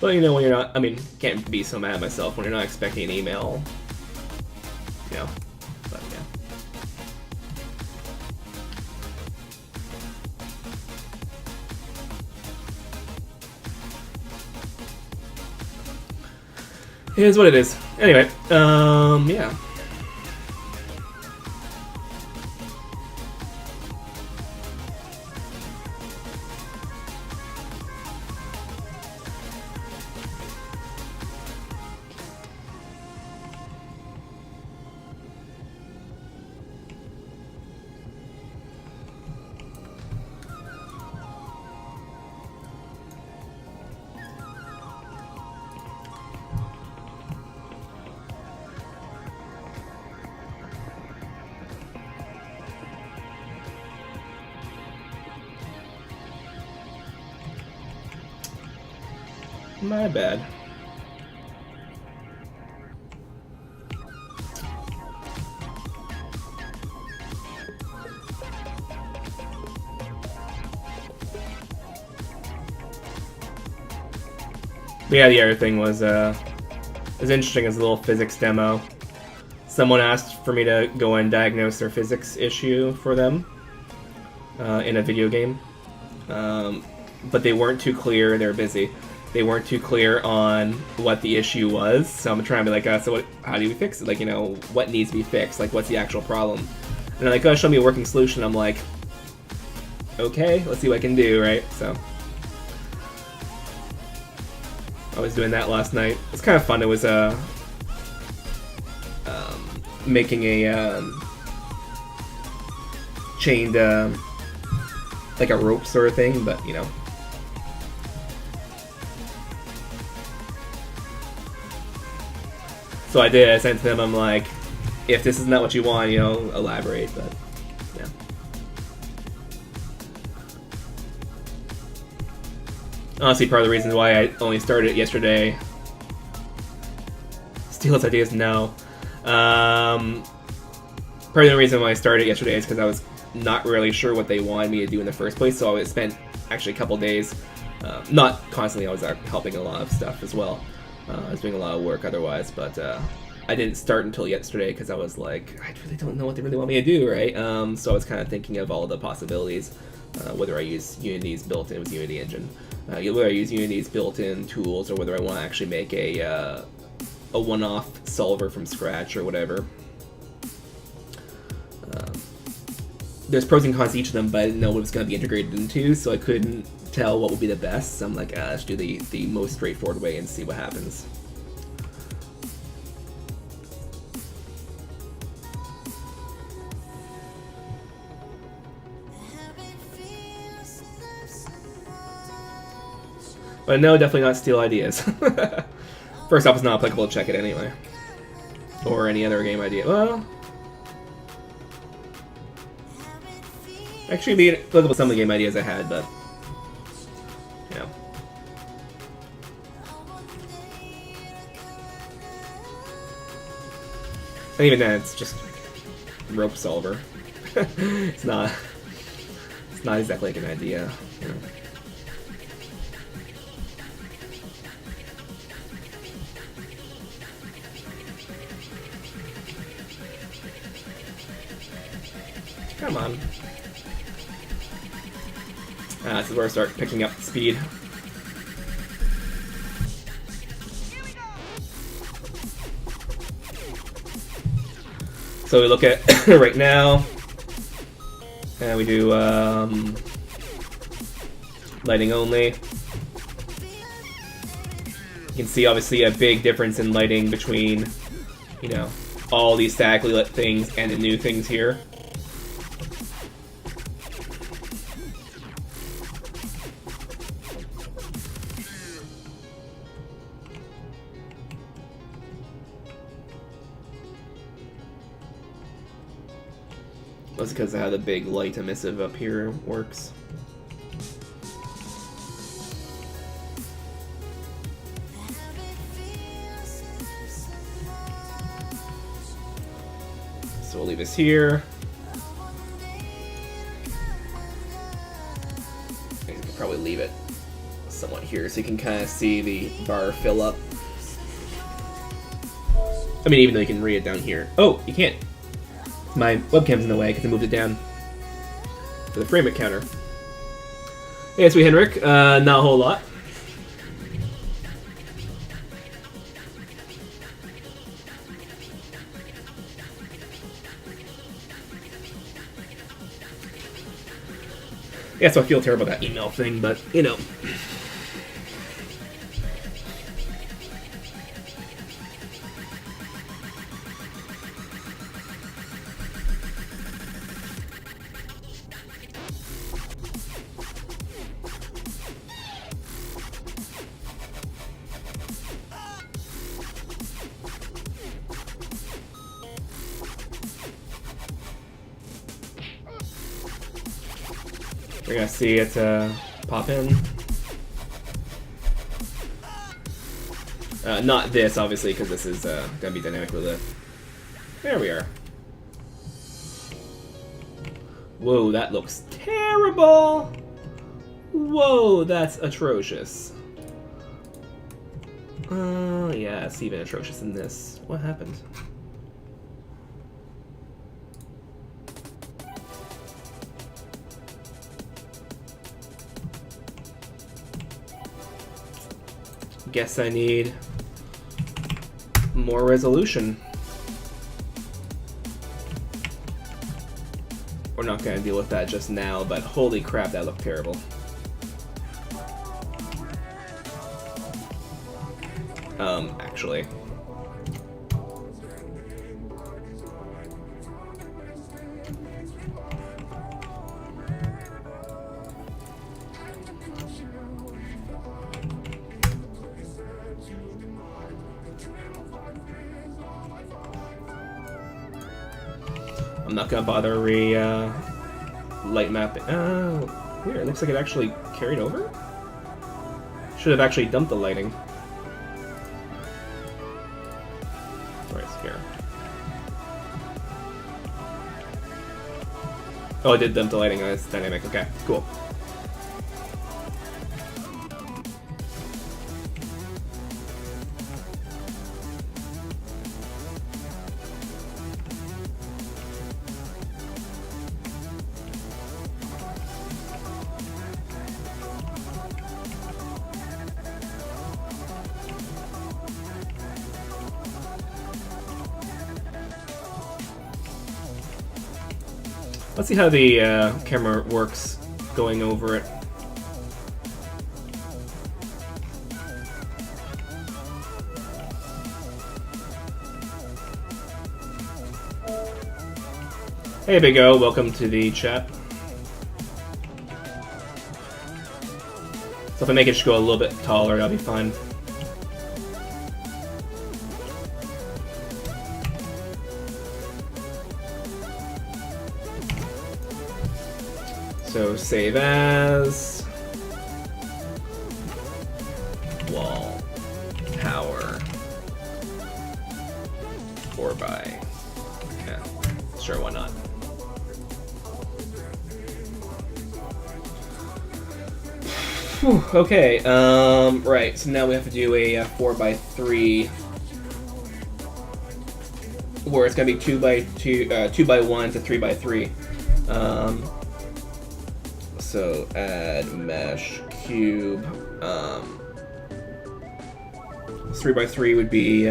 But, you know, when you're not, I mean, can't be so mad at myself when you're not expecting an email, you know, but yeah. It is what it is. Anyway, yeah. My bad. But yeah, the other thing was as interesting as a little physics demo. Someone asked for me to go and diagnose their physics issue for them in a video game, but they weren't too clear. They were busy. They weren't too clear on what the issue was, so I'm trying to be like, so how do we fix it? Like, you know, what needs to be fixed? Like, what's the actual problem? And they're like, oh, show me a working solution. I'm like, okay, let's see what I can do, right? So I was doing that last night. It's kind of fun. It was making a chained like a rope sort of thing, but you know. So I did. I sent to them. I'm like, if this is not what you want, you know, elaborate. But yeah. Honestly, part of the reason why I only started it yesterday. Steal its ideas? No. Part of the reason why I started yesterday is because I was not really sure what they wanted me to do in the first place. So I spent actually a couple days, not constantly. I was helping a lot of stuff as well. I was doing a lot of work otherwise, but I didn't start until yesterday because I was like, I really don't know what they really want me to do, right? So I was kind of thinking of all the possibilities, whether I use Unity's built-in with Unity Engine, whether I use Unity's built-in tools, or whether I want to actually make a one-off solver from scratch or whatever. There's pros and cons to each of them, but I didn't know what it was going to be integrated into, so I couldn't tell what would be the best. So I'm like, let's do the most straightforward way and see what happens. But no, definitely not steal ideas. First off, it's not applicable to check it anyway. Or any other game idea. Well, actually, be applicable to some of the game ideas I had, but yeah. And even then, it's just rope solver. It's not exactly like an idea. You know. Come on. This is where I start picking up speed. So we look at right now, and we do lighting only. You can see obviously a big difference in lighting between, you know, all these statically lit things and the new things here. That's because of how the big light emissive up here works. So we'll leave this here. I think we can probably leave it somewhat here so you can kind of see the bar fill up. I mean, even though you can read it down here. Oh, you can't. My webcam's in the way because I moved it down for the frame rate counter. Hey, sweet Henrik. Not a whole lot. Yeah, so I feel terrible about that email thing, but, you know. We're gonna see it pop in. Not this, obviously, because this is gonna be dynamically lit. There we are. Whoa, that looks terrible! Whoa, that's atrocious. Yeah, it's even atrocious in this. What happened? Guess I need more resolution. We're not gonna deal with that just now, but holy crap, that looked terrible. Actually. not gonna bother light mapping. Oh, weird. It looks like it actually carried over. Should have actually dumped the lighting. Right here. Oh, I did dump the lighting. Oh, it's dynamic. Okay, cool. Let's see how the camera works going over it. Hey Big O, welcome to the chat. So if I make it just go a little bit taller, that'll be fine. So save as wall power 4x. Yeah, sure, why not? Whew, okay, right. So now we have to do a 4x3, where it's gonna be 2x2, 2x1 to 3x3. So add mesh cube. 3x3 would be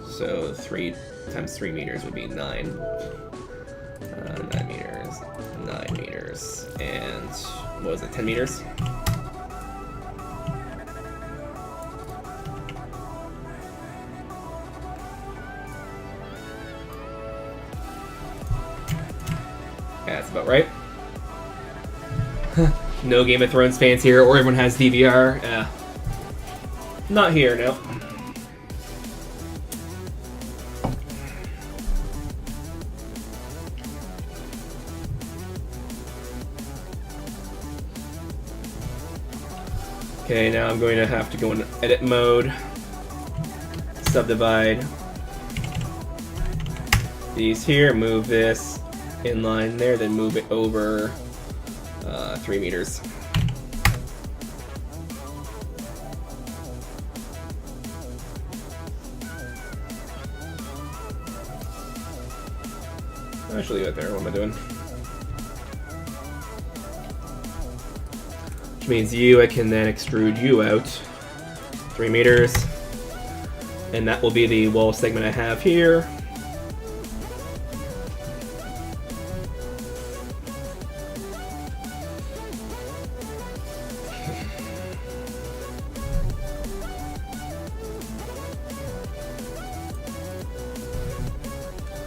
so 3 times 3 meters would be 9. 9 meters, 9 meters, and what was it? 10 meters. That's about right. No Game of Thrones fans here, or everyone has DVR. Not here, no. Okay, now I'm going to have to go in edit mode, subdivide these here, move this in line there, then move it over 3 meters. I should leave it there. What am I doing? Which means I can then extrude you out 3 meters, and that will be the wall segment I have here.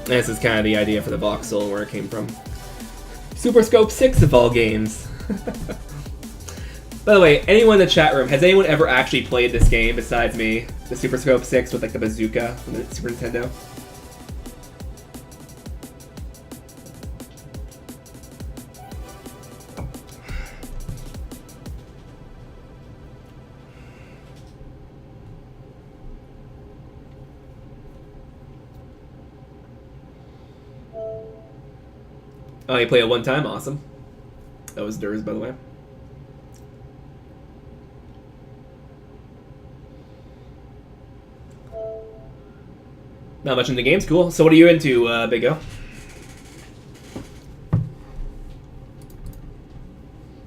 This is kind of the idea for the voxel, where it came from. Super Scope 6 of all games. By the way, anyone in the chat room, has anyone ever actually played this game besides me? The Super Scope 6 with like the bazooka from the Super Nintendo? Oh, you play it one time? Awesome. That was Durs, by the way. Not much in the game's cool. So what are you into, Big O?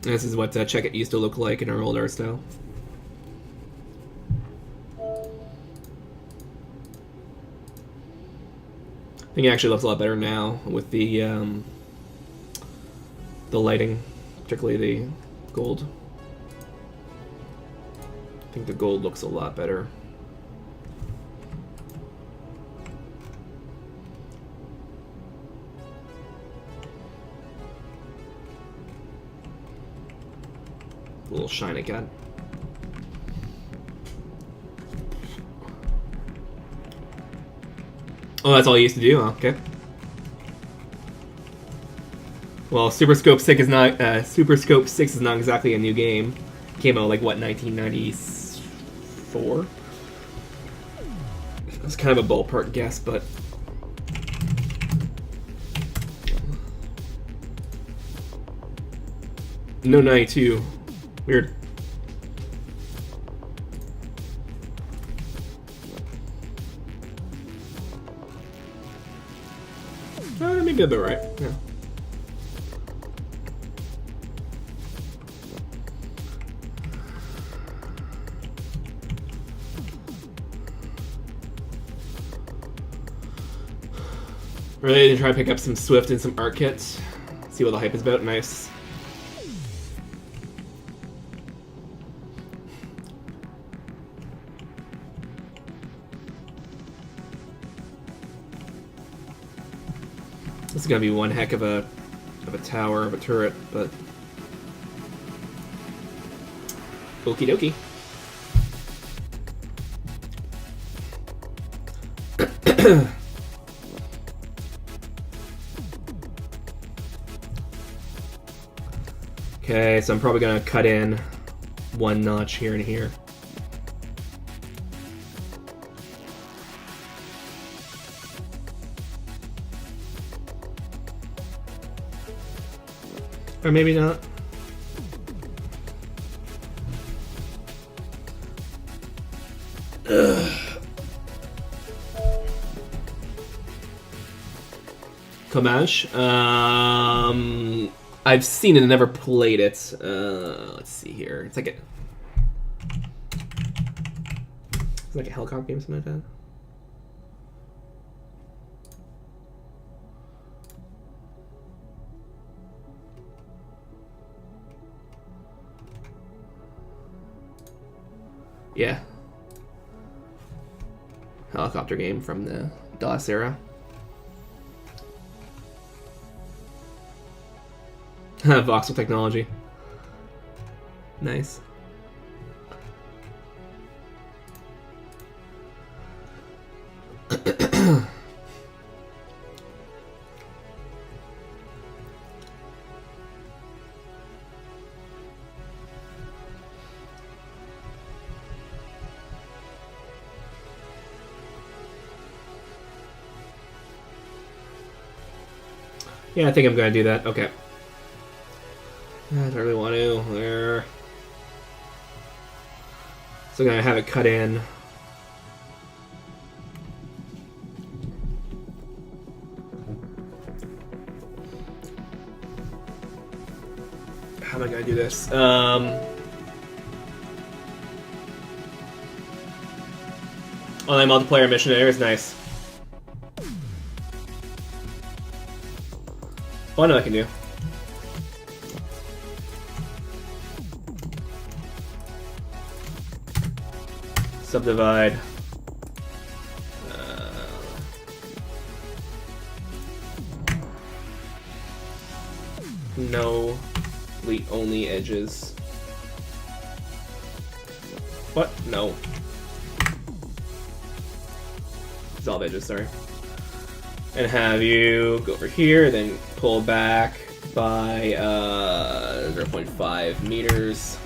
This is what Check It used to look like in our old art style. I think it actually looks a lot better now with the lighting, particularly the gold. I think the gold looks a lot better. A little shine again. Oh, that's all you used to do? Oh, okay. Well, Super Scope 6 is not exactly a new game. Came out like what, 1994? It's kind of a ballpark guess, but no, 92. Weird. Maybe a bit right. Yeah. Really to try to pick up some Swift and some art kits. See what the hype is about. Nice. This is gonna be one heck of a tower, of a turret, but okie dokie. Okay, so I'm probably gonna cut in one notch here and here. Or maybe not. Ugh. Kamash? I've seen it and never played it. Let's see here. It's like a helicopter game, something like that. Yeah. Helicopter game from the DOS era. Voxel technology. Nice. Yeah, I think I'm gonna do that. Okay. I don't really want to. There. So I'm gonna have it cut in. How am I gonna do this? Online multiplayer mission there is nice. Oh, I know I can do. Subdivide. No. Delete only edges. What? No. Dissolve edges, sorry. And have you go over here, then pull back by 0.5 meters.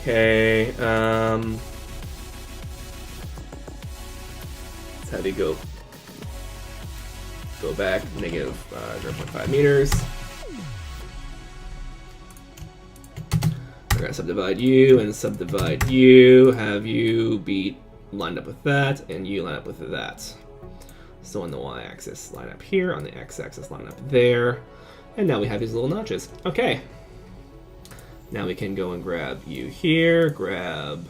Okay, let's have you go back negative 0.5 meters. We're gonna subdivide you and subdivide you, have you be lined up with that, and you line up with that. So on the y-axis, line up here, on the x-axis, line up there, and now we have these little notches. Okay. Now we can go and grab you here, grab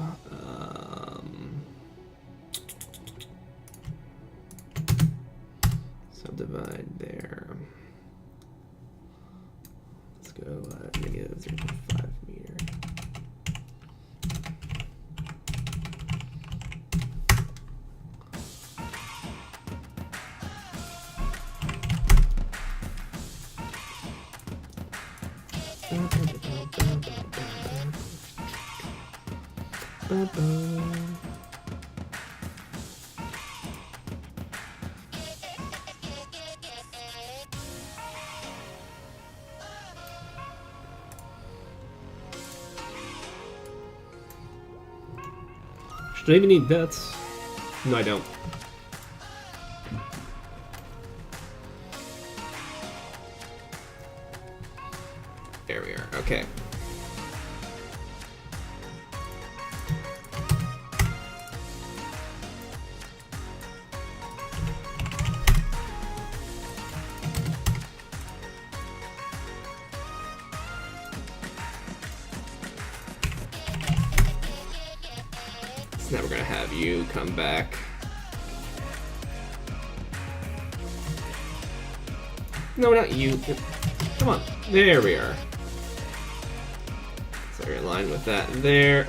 subdivide there. Let's go negative 0.5 meter. Should I even need that? No, I don't. There we are. Okay. So now we're gonna have you come back. No, not you. Come on. There we are. So you're in line with that there.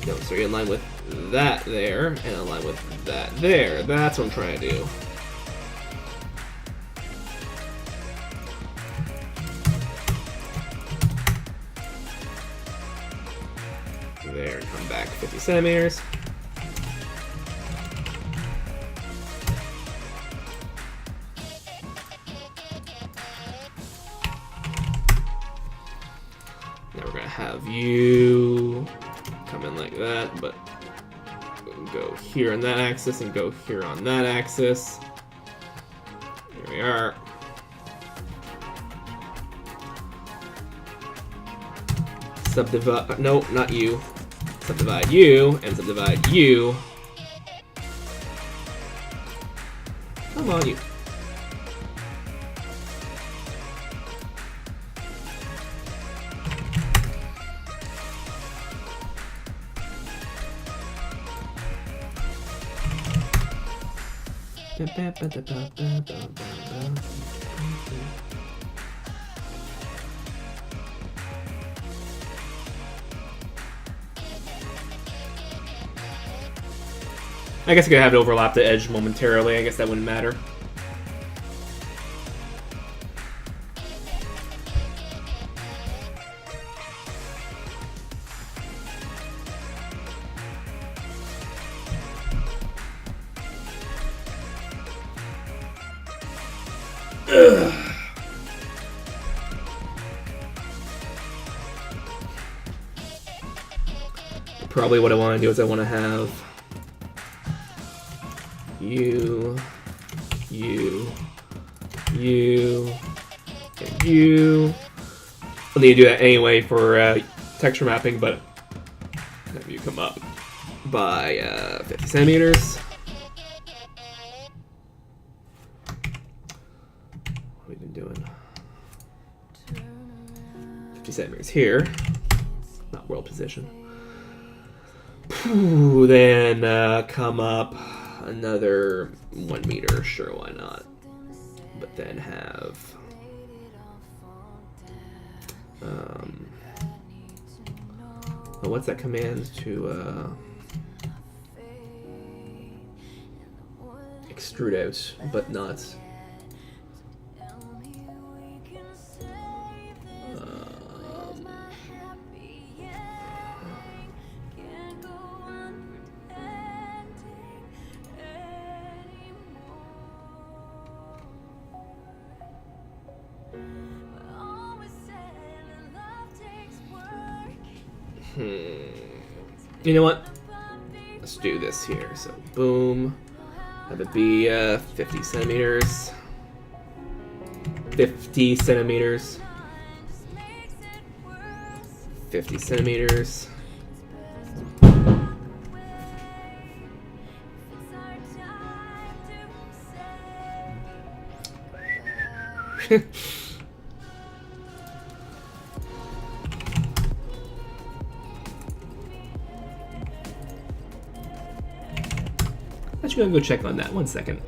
No, so you're in line with that there, and in line with that there. That's what I'm trying to do. There, come back 50 centimeters. Now we're gonna have you come in like that, but go here on that axis and go here on that axis. Here we are. Subdivide, no, not you. Subdivide you, and subdivide you. Come on, you. I guess I could have it overlap the edge momentarily. I guess that wouldn't matter. Probably what I want to do is I want to have you, and you. I'll need to do that anyway for texture mapping, but have you come up by 50 centimeters. What have we been doing? 50 centimeters here. Not world position. Then come up another 1 meter, sure, why not? But then have well, what's that command to extrude out, but not you know what? Let's do this here. So, boom. Have it be 50 centimeters. 50 centimeters. 50 centimeters. Actually, I'm gonna go check on that. 1 second.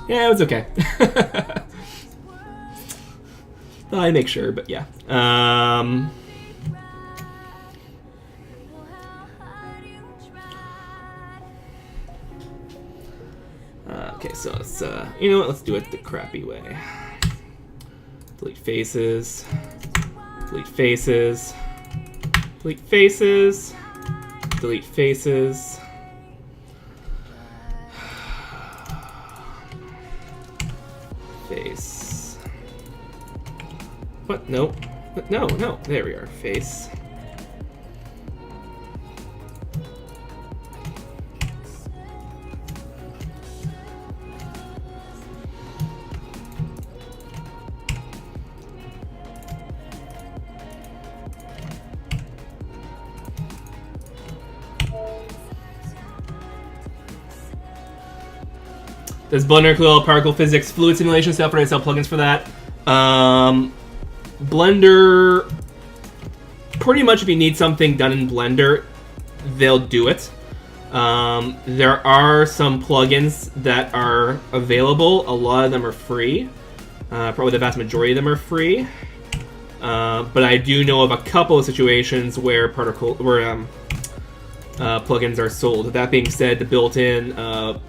Yeah, it was okay. Thought I'd make sure, but yeah. Okay, so let's, you know what, let's do it the crappy way. Delete faces. Delete faces. Delete faces. Delete faces. Face. What? No. No, no. There we are. Face. Does Blender include all particle physics, fluid simulation stuff, or I sell plugins for that? Blender, pretty much if you need something done in Blender, they'll do it. There are some plugins that are available. A lot of them are free. Probably the vast majority of them are free. But I do know of a couple of situations where plugins are sold. That being said, the built-in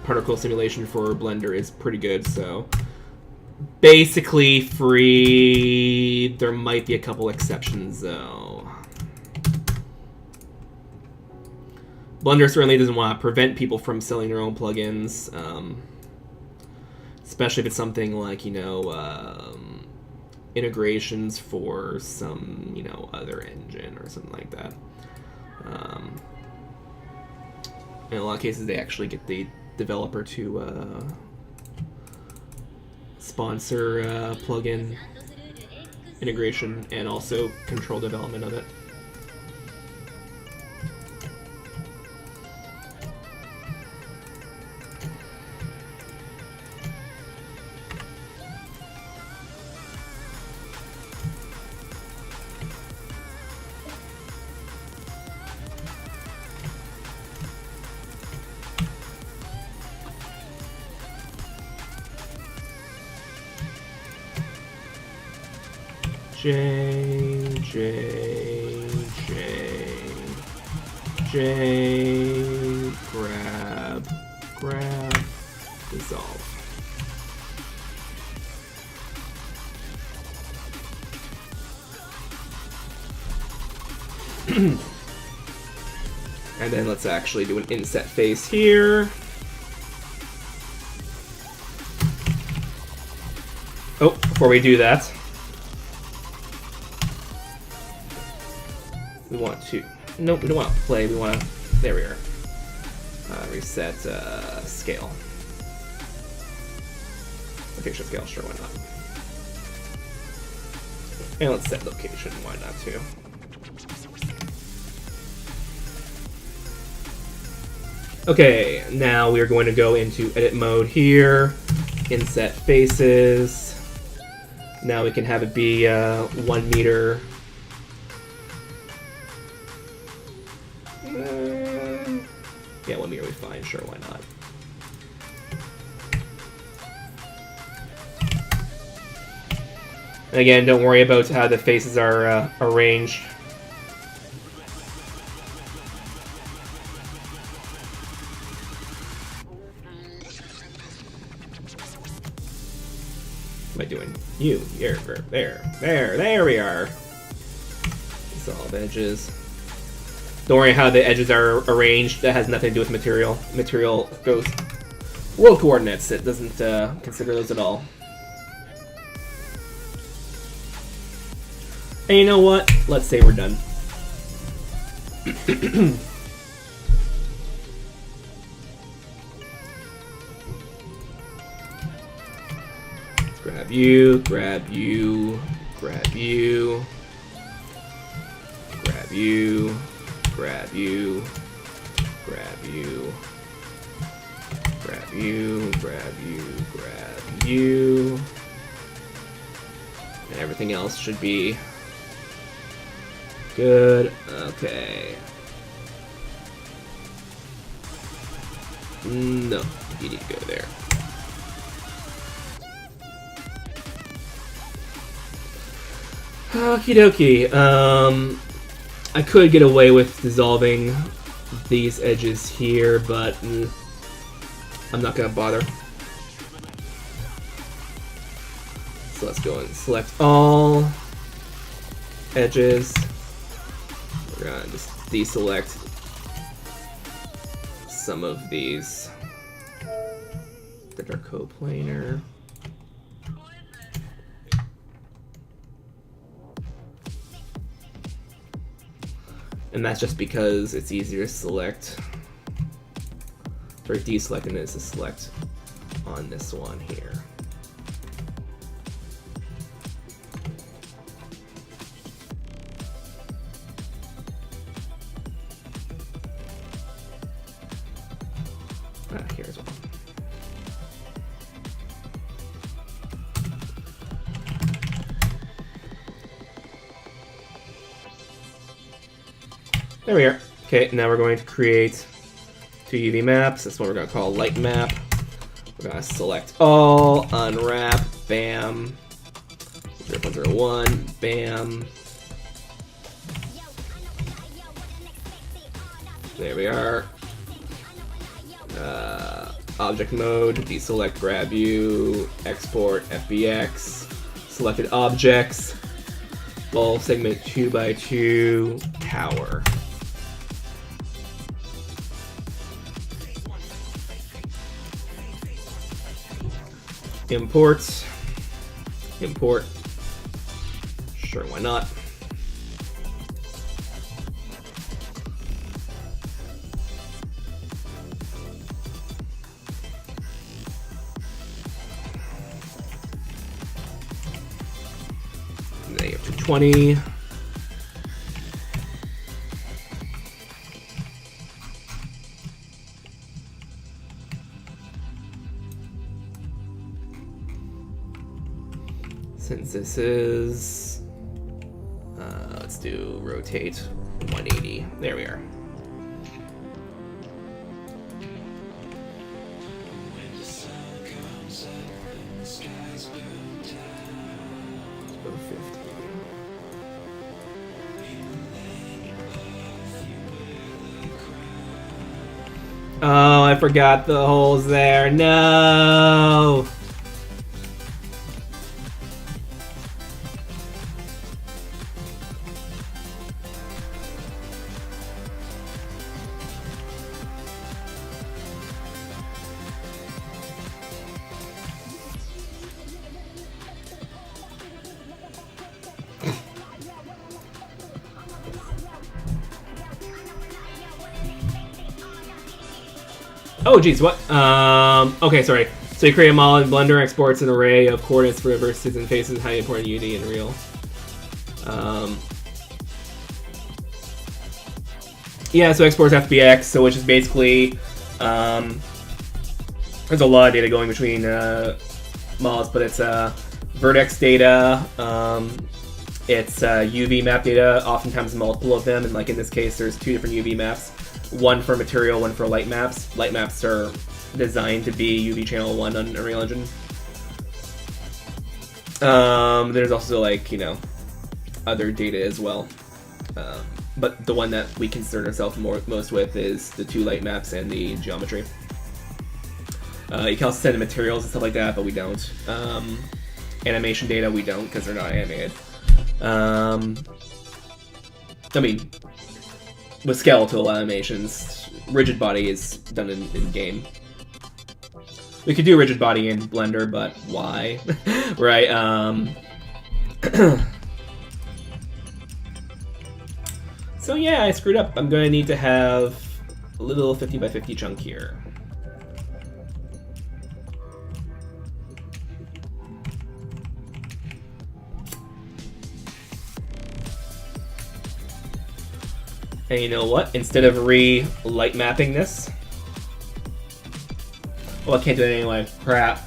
particle simulation for Blender is pretty good, so basically free. There might be a couple exceptions, though. Blender certainly doesn't want to prevent people from selling their own plugins, especially if it's something like, you know, integrations for some, you know, other engine or something like that. In a lot of cases, they actually get the developer to sponsor plugin integration and also control development of it. J, grab, dissolve. And then let's actually do an inset face here. Oh, before we do that, we want to, nope, we don't want to play, we want to, there we are, reset scale. Location scale, sure, why not. And let's set location, why not too. Okay, now we are going to go into edit mode here, inset faces. Now we can have it be 1 meter. Yeah, 1 meter will be fine, sure, why not. And again, don't worry about how the faces are arranged. What am I doing? You, here, there we are. Dissolve edges. Don't worry how the edges are arranged. That has nothing to do with material. Material goes world coordinates. It doesn't consider those at all. And you know what? Let's say we're done. Grab you, grab you, grab you, grab you, grab you, grab you, grab you, grab you, grab you, and everything else should be good. Okay. No, you need to go there. Okie dokie. I could get away with dissolving these edges here, but I'm not gonna bother. So let's go and select all edges. We're gonna just deselect some of these that are coplanar. And that's just because it's easier to select or deselect than it is to select on this one here. Here as well. There we are. Okay, now we're going to create two UV maps. This one we're going to call light map. We're going to select all, unwrap, bam, 0.01, bam. There we are. Object mode, deselect, grab view, export, FBX, selected objects, bulb segment 2x2, tower. Import, import, sure, why not? -20. Since this is, let's do rotate 180. There we are. Oh, I forgot the holes there. No! Oh, geez, what? Okay, sorry. So you create a model in Blender, exports an array of coordinates for vertices and faces, highly important Unity and Real. Yeah, so exports FBX, so which is basically, there's a lot of data going between models, but it's vertex data, it's UV map data, oftentimes multiple of them, and like in this case, there's two different UV maps. One for material, one for light maps. Light maps are designed to be UV channel 1 on Unreal Engine. There's also, like, you know, other data as well. But the one that we concern ourselves most with is the two light maps and the geometry. You can also send in materials and stuff like that, but we don't. Animation data, we don't, because they're not animated. I mean, with skeletal animations, rigid body is done in game. We could do rigid body in Blender, but why? Right? So yeah, I screwed up. I'm gonna need to have a little 50 by 50 chunk here. And you know what? Instead of light mapping this, well, I can't do it anyway. Crap.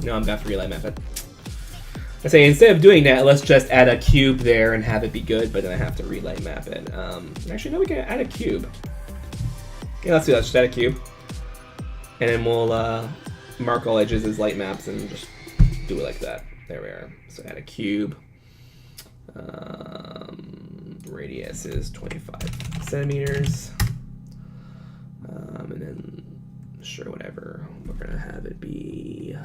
No, I'm gonna have to relight map it. I say instead of doing that, let's just add a cube there and have it be good, but then I have to relight map it. Actually, no, we can add a cube. Yeah, let's do that. Just add a cube, and then we'll mark all edges as light maps and just do it like that. There we are. So add a cube. Radius is 25 centimeters. And then, sure, whatever. We're gonna have it be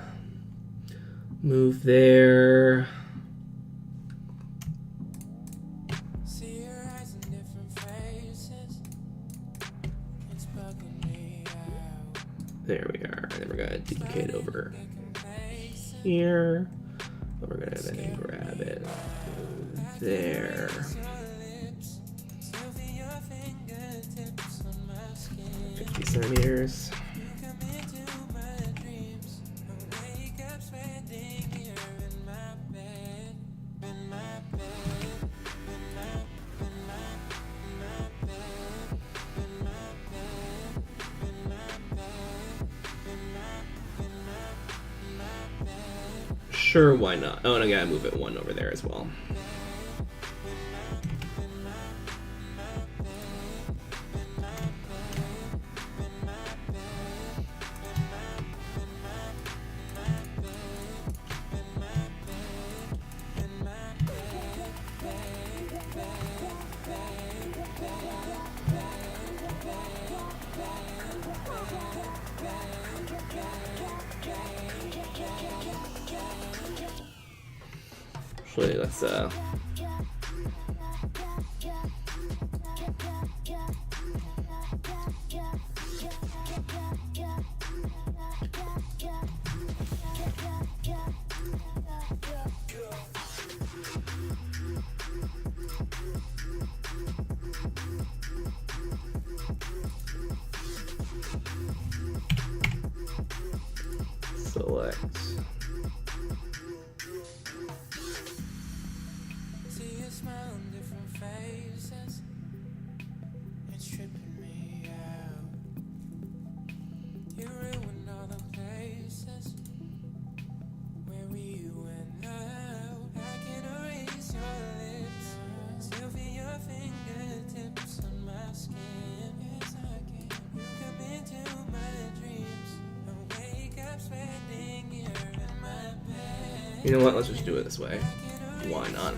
move there. See your eyes in different faces. It's bugging me out. There we are. And then we're gonna duplicate over here. But we're gonna then grab it there. 50 centimeters. Sure, why not? Oh, and I gotta move it one over there as well. Actually, let's select. See you smile on different faces. It's tripping me out. You ruined all the places where we went out. I can erase your lips, still feel your fingertips on my skin. Yes, I can. You come into my dreams and wake up sweating here in my bed. You know what? Let's just do it this way. Why not?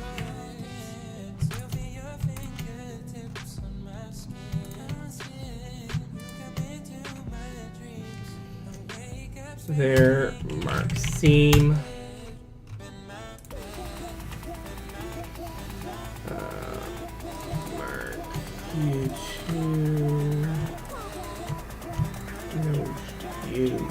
There, mark seam. Mark Q2. No, you.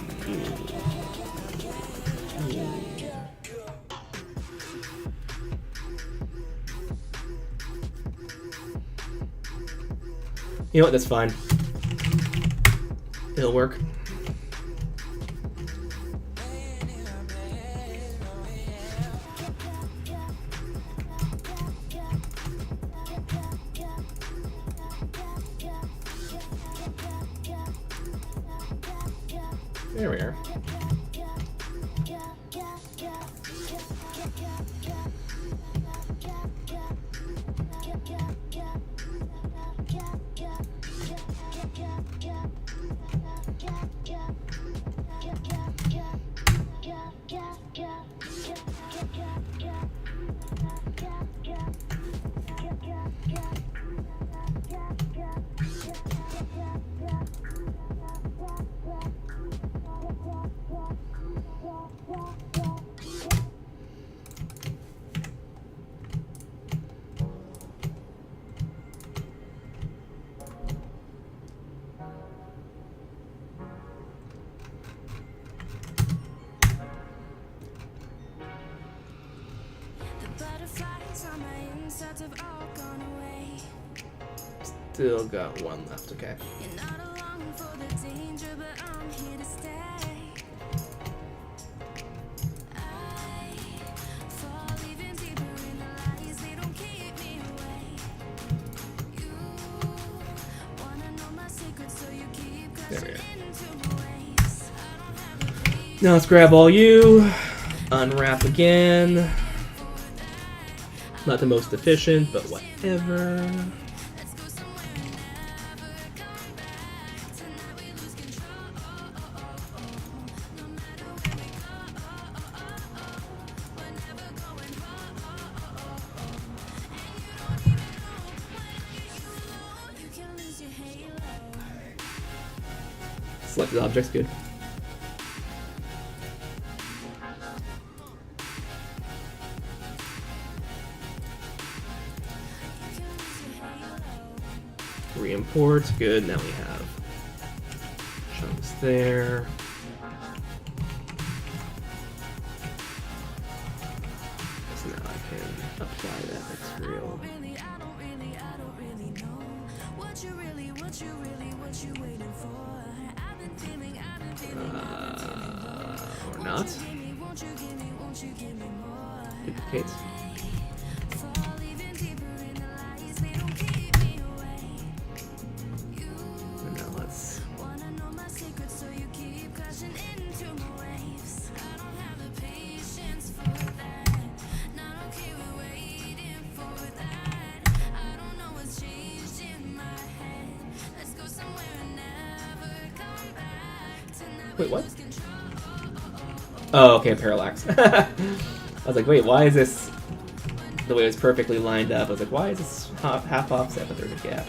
You know what? That's fine. It'll work. There we are. Still got one left, okay. You're not along for the danger, but I'm here to stay. I fall even deeper in the lies, they don't keep me away. You wanna know my secrets, so you keep crashing into my ways. I don't have a reason. Now let's grab all you, unwrap again. Not the most efficient, but whatever. selected objects, good. Re-import, good, now we have chunks there. So now I can apply that material. Or not. Duplicate. And now let's wait, what? Oh, okay, parallax. I was like, wait, why is this the way it's perfectly lined up? I was like, why is this half offset, but there's a gap?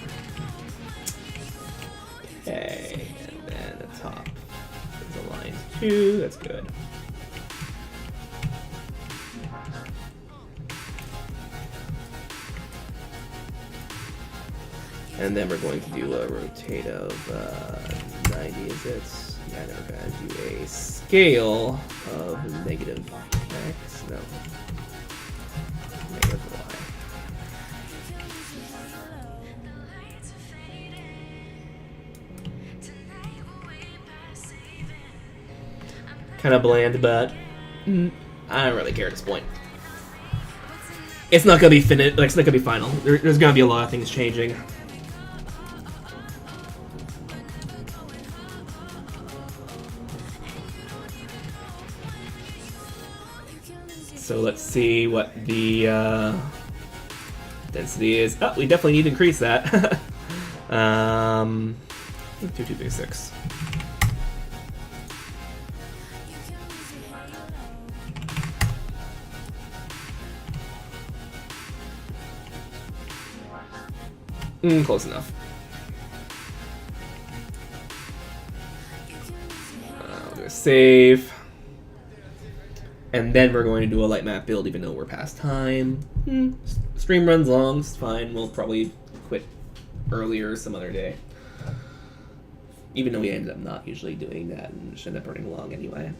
Okay, and then the top is aligned too. That's good. And then we're going to do a rotate of 90, is it? Yeah, then we're going to do a scale of negative x, no, negative y. Kind of bland, but I don't really care at this point. It's not gonna be finished. Like, it's not gonna be final. There's gonna be a lot of things changing. So let's see what the density is. Oh, we definitely need to increase that. 2236. Close enough. We'll do a save. And then we're going to do a light map build even though we're past time. Stream runs long, it's fine. We'll probably quit earlier some other day. Even though we ended up not usually doing that and just end up running long anyway.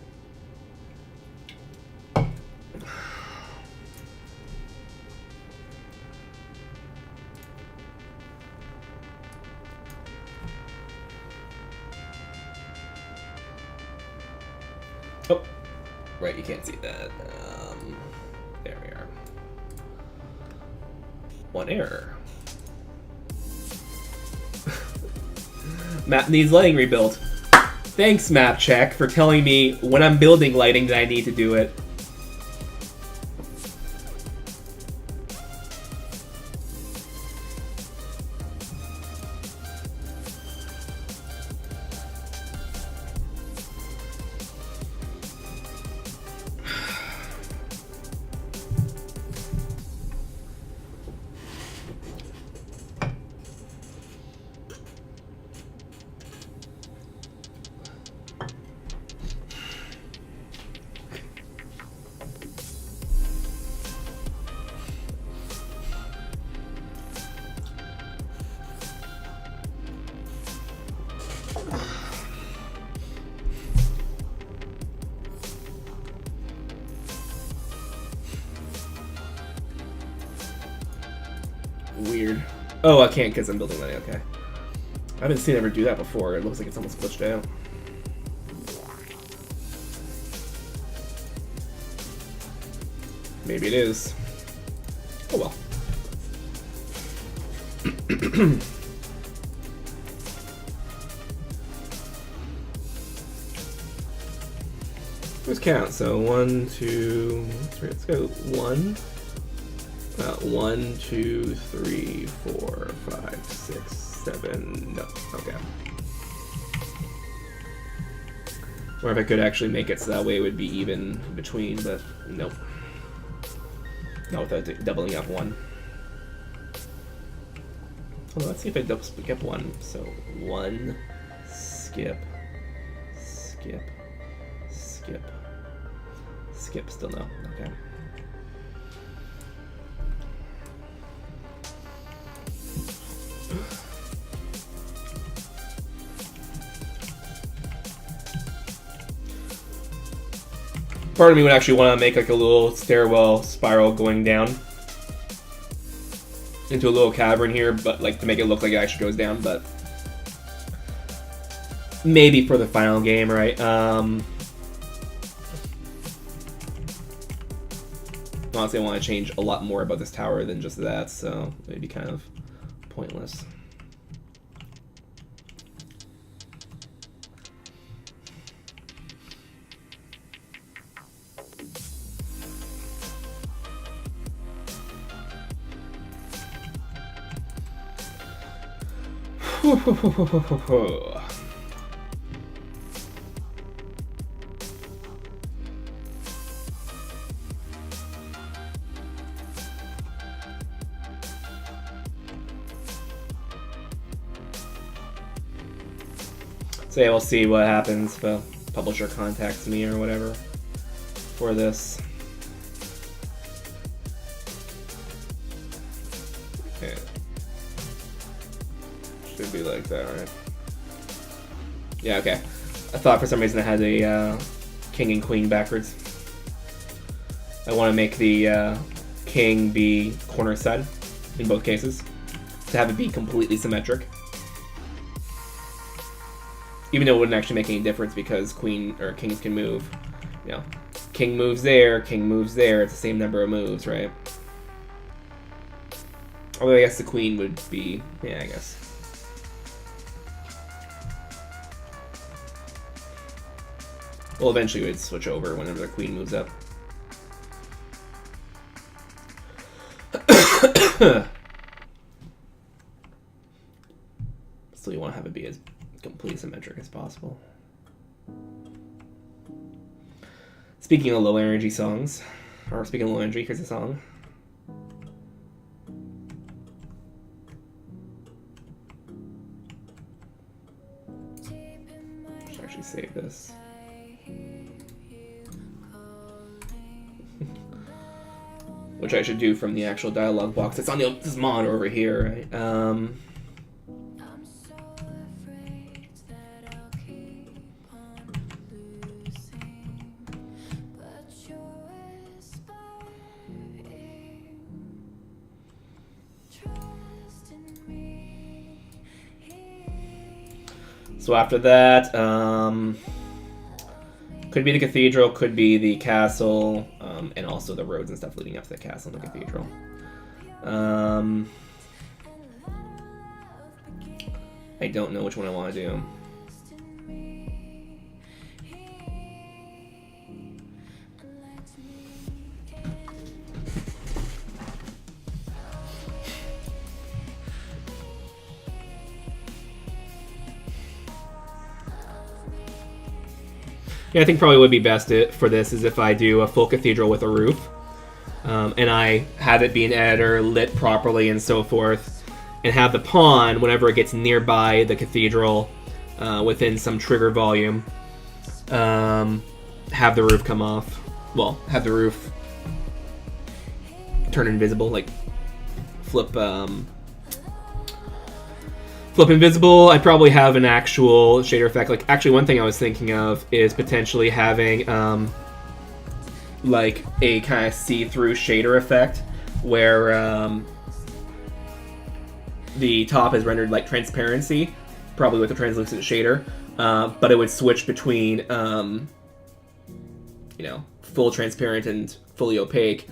Oh, right, you can't see that. There we are. One error. Map needs lighting rebuilt. Thanks, Map Check, for telling me when I'm building lighting that I need to do it. Weird. Oh, I can't because I'm building lighting, okay. I haven't seen it ever do that before. It looks like it's almost glitched out. Maybe it is. Oh well. Let's count. So 1, 2, 3. Let's go 1. 1, 2, 3, 4, 5, 6, 7. No. Okay. Or if I could actually make it so that way it would be even between, but nope. Not without doubling up 1. Well, let's see if I skip 1. So 1, skip Skip. Skip. Skip, still no. Okay. Part of me would actually want to make like a little stairwell spiral going down into a little cavern here, but like to make it look like it actually goes down, but maybe for the final game, right? Honestly, I want to change a lot more about this tower than just that, so it'd be kind of pointless. So yeah, we'll see what happens if a publisher contacts me or whatever for this. Okay. Should be like that, right? Yeah, okay. I thought for some reason I had a king and queen backwards. I want to make the king be corner side in both cases to have it be completely symmetric. Even though it wouldn't actually make any difference because queen or kings can move. You know, king moves there, king moves there. It's the same number of moves, right? Although I guess the queen would be, yeah, I guess. Well, eventually we'd switch over whenever the queen moves up. So you want to have it be as completely symmetric as possible. Speaking of low energy songs, or speaking of low energy, here's a song. Should actually save this. Which I should do from the actual dialogue box. It's on this monitor over here, right? So after that, could be the cathedral, could be the castle, and also the roads and stuff leading up to the castle and the cathedral. I don't know which one I want to do. Yeah, I think probably would be best for this is if I do a full cathedral with a roof, and I have it be an editor lit properly and so forth, and have the pawn whenever it gets nearby the cathedral, within some trigger volume, have the roof come off. Well, have the roof turn invisible, like flip invisible. I'd probably have an actual shader effect. Like, actually, one thing I was thinking of is potentially having like a kind of see-through shader effect where the top is rendered like transparency, probably with a translucent shader, but it would switch between you know, full transparent and fully opaque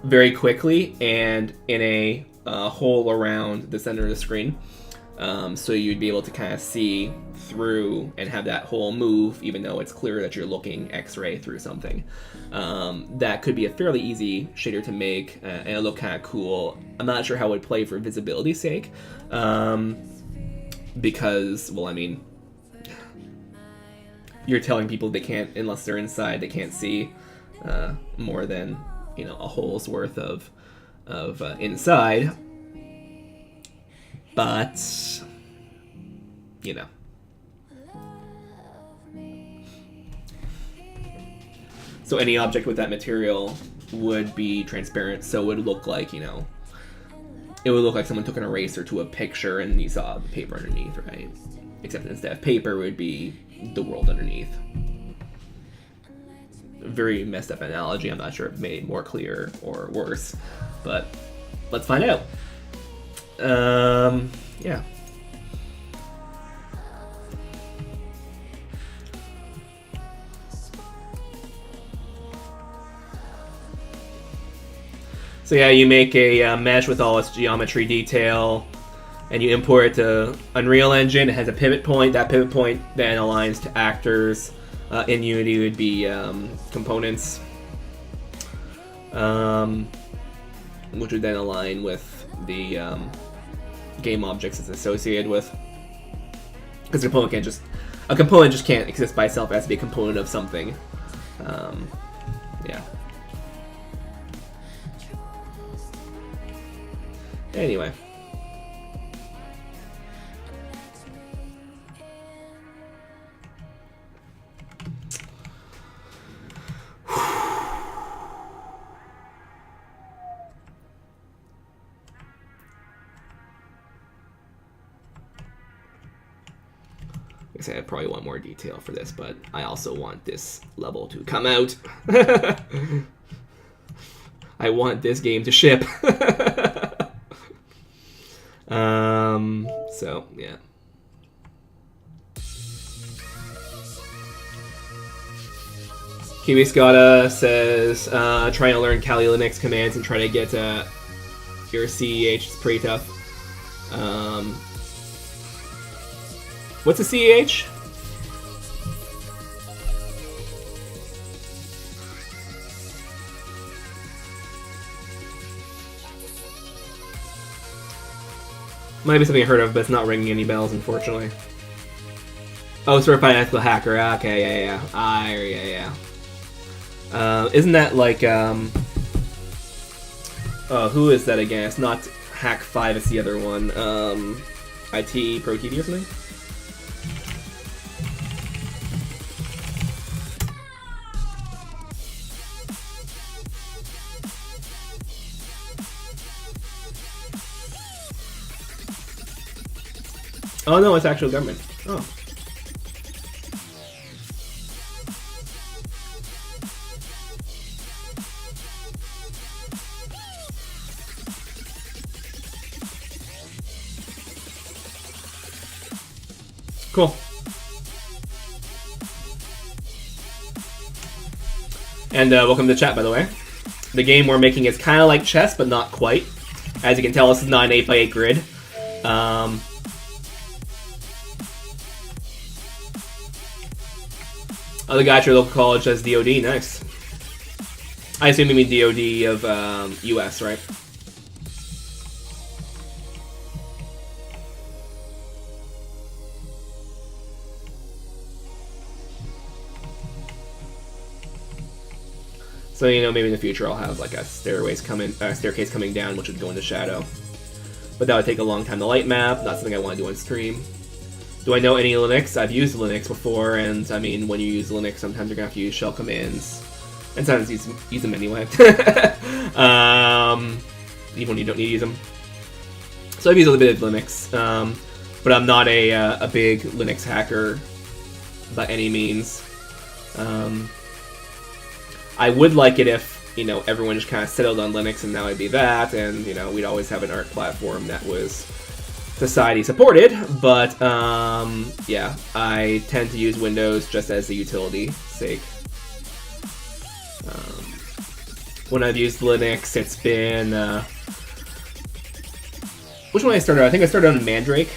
very quickly and in a hole around the center of the screen. So you'd be able to kind of see through and have that whole move, even though it's clear that you're looking X-ray through something. That could be a fairly easy shader to make, and it'll look kind of cool. I'm not sure how it would play for visibility's sake, because, well, I mean, you're telling people they can't, unless they're inside, they can't see more than, you know, a hole's worth of inside. But, you know. So any object with that material would be transparent, so it would look like, it would look like someone took an eraser to a picture and you saw the paper underneath, right? Except instead of paper, it would be the world underneath. Very messed up analogy. I'm not sure if it made it more clear or worse, but let's find out. Yeah. So yeah, you make a mesh with all its geometry detail, and you import it to Unreal Engine. It has a pivot point. That pivot point then aligns to actors. In Unity, it would be components, which would then align with the game objects it's associated with. Because a component just can't exist by itself. It has to be a component of something. Yeah. Anyway. I guess I probably want more detail for this, but I also want this level to come out. I want this game to ship. So, yeah. Kiwi Scotta says, trying to learn Kali Linux commands and try to get your CEH is pretty tough. What's a CEH? Might be something I heard of, but it's not ringing any bells, unfortunately. Oh, certified ethical hacker. Okay, yeah. Isn't that like, who is that again? It's not Hack 5, it's the other one. IT Pro TV or something? Oh no, it's actual government. Oh. Cool. And welcome to the chat, by the way. The game we're making is kind of like chess, but not quite. As you can tell, this is not an 8x8 grid. Oh, the guy at your local college has DOD. Nice. I assume you mean DOD of US, right? So, maybe in the future I'll have like a staircase coming down, which would go into shadow. But that would take a long time to light map. Not something I want to do on stream. Do I know any Linux? I've used Linux before, and I mean, when you use Linux, sometimes you're gonna have to use shell commands, and sometimes use them anyway. Even when you don't need to use them. So I've used a little bit of Linux, but I'm not a big Linux hacker by any means. I would like it if everyone just kind of settled on Linux, and that would be that, and we'd always have an art platform that was society supported, but yeah, I tend to use Windows just as a utility sake. When I've used Linux, it's been which one I started on? I think I started on Mandrake,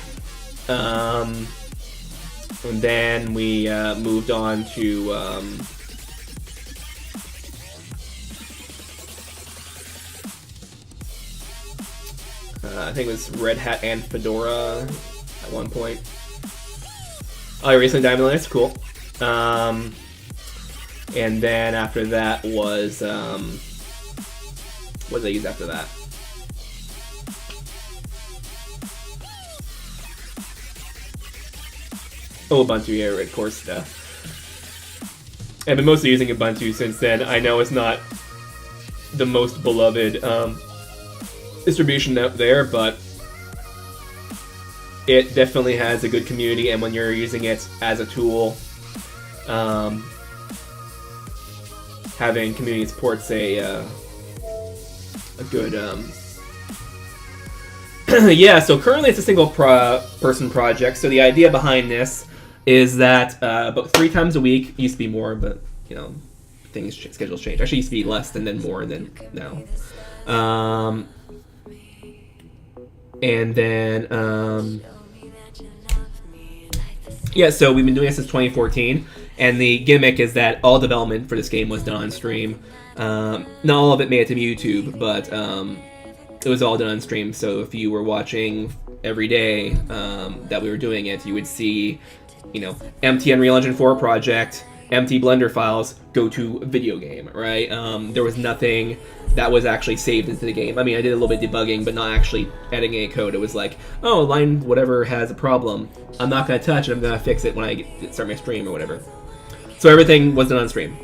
and then we moved on to I think it was Red Hat and Fedora at one point. Oh, you recently dived into Linux? Cool. And then after that was what did I use after that? Oh, Ubuntu, yeah, of course stuff. I've been mostly using Ubuntu since then. I know it's not the most beloved distribution out there, but it definitely has a good community, and when you're using it as a tool, having community support's a good yeah. So currently it's a single person project. So the idea behind this is that about 3 times a week, used to be more, but you know, schedules change. Actually, used to be less and then more, and then now. And then yeah, so we've been doing this since 2014, and the gimmick is that all development for this game was done on stream. Not all of it made it to YouTube, but it was all done on stream. So if you were watching every day that we were doing it, you would see, you know, empty Unreal Engine 4 project, empty Blender files, go to video game, right? There was nothing that was actually saved into the game. I mean, I did a little bit of debugging, but not actually editing any code. It was like, oh, line whatever has a problem, I'm not going to touch it, I'm going to fix it when I start my stream or whatever. So everything was done on stream.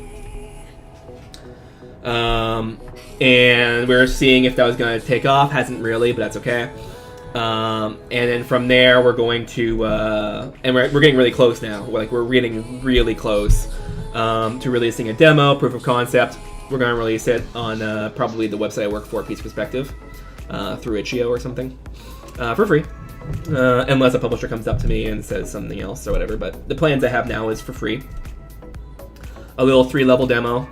And we were seeing if that was going to take off. Hasn't really, but that's okay. And then from there, we're going to, and we're getting really close now. We're getting really close to releasing a demo, proof of concept. We're going to release it on probably the website I work for, Piece Perspective, through Itch.io or something, for free. Unless a publisher comes up to me and says something else or whatever. But the plans I have now is for free. A little 3-level demo,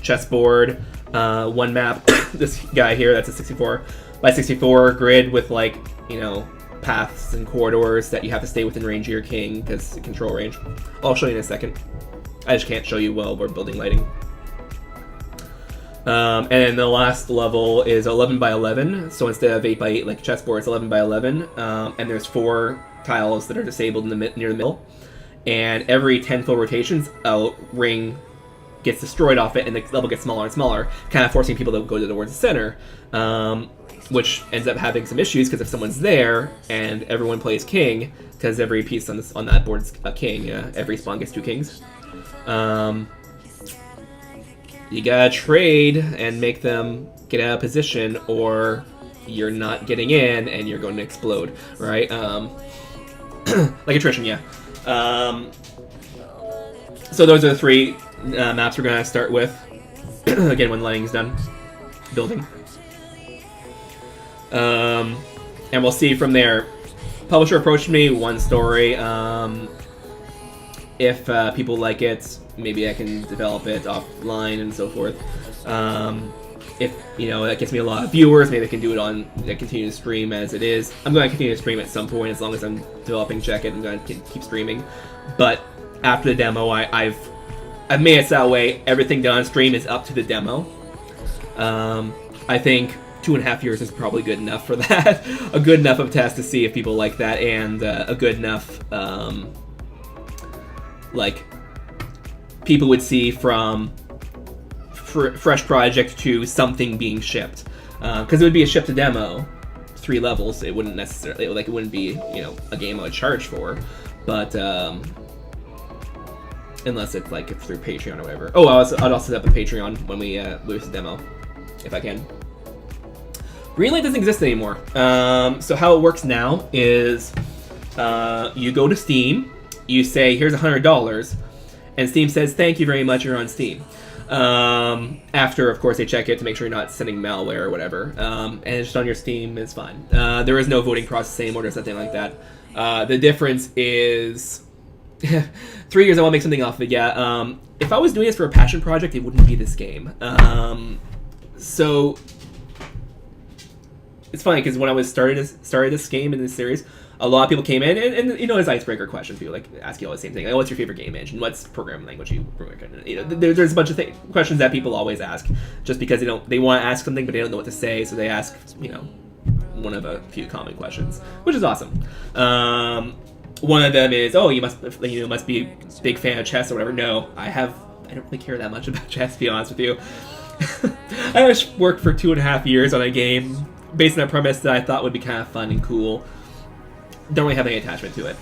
chessboard, 1 map. This guy here, that's a 64 by 64 grid with, like, you know, paths and corridors that you have to stay within range of your king because control range. I'll show you in a second. I just can't show you while we're building lighting. And then the last level is 11 by 11. So instead of 8 by 8 like chessboard, it's 11 by 11. And there's 4 tiles that are disabled in near the middle. And every 10 full rotations, a ring gets destroyed off it, and the level gets smaller and smaller, kind of forcing people to go towards the center, which ends up having some issues because if someone's there and everyone plays king, because every piece on that board's a king, every spawn gets 2 kings. You gotta trade and make them get out of position, or you're not getting in and you're going to explode, right? Like attrition, yeah. So those are the 3 maps we're gonna start with. Again, when lighting's done, building. And we'll see from there. Publisher approached me, 1 story. If people like it, maybe I can develop it offline and so forth. If, you know, that gets me a lot of viewers, maybe I can do it on, continue to stream as it is. I'm going to continue to stream at some point, as long as I'm developing Check It, I'm going to keep streaming. But after the demo, I've made it that way. Everything done on stream is up to the demo. I think 2.5 years is probably good enough for that. A good enough of a test to see if people like that, and a good enough, like, people would see from fresh project to something being shipped. Because it would be a ship to demo, 3 levels. It wouldn't necessarily, like, it wouldn't be, you know, a game I would charge for. But, unless it's, like, through Patreon or whatever. Oh, I'd also set up a Patreon when we release the demo, if I can. Greenlight doesn't exist anymore. So how it works now is you go to Steam, you say, here's $100, and Steam says, thank you very much, you're on Steam. After, of course, they check it to make sure you're not sending malware or whatever. And it's just on your Steam, it's fine. There is no voting process anymore, or something like that. The difference is 3 years I want to make something off of it, yeah. If I was doing this for a passion project, it wouldn't be this game. So it's funny because when I was started this game in this series, a lot of people came in and you know, as icebreaker questions, people like ask you all the same thing. Like, what's your favorite game engine? What's programming language you work on? You know, there's a bunch of questions that people always ask, just because they want to ask something but they don't know what to say, so they ask, you know, one of a few common questions, which is awesome. One of them is, oh, you must be a big fan of chess or whatever. No, I don't really care that much about chess, to be honest with you. I just worked for 2.5 years on a game based on a premise that I thought would be kind of fun and cool. Don't really have any attachment to it.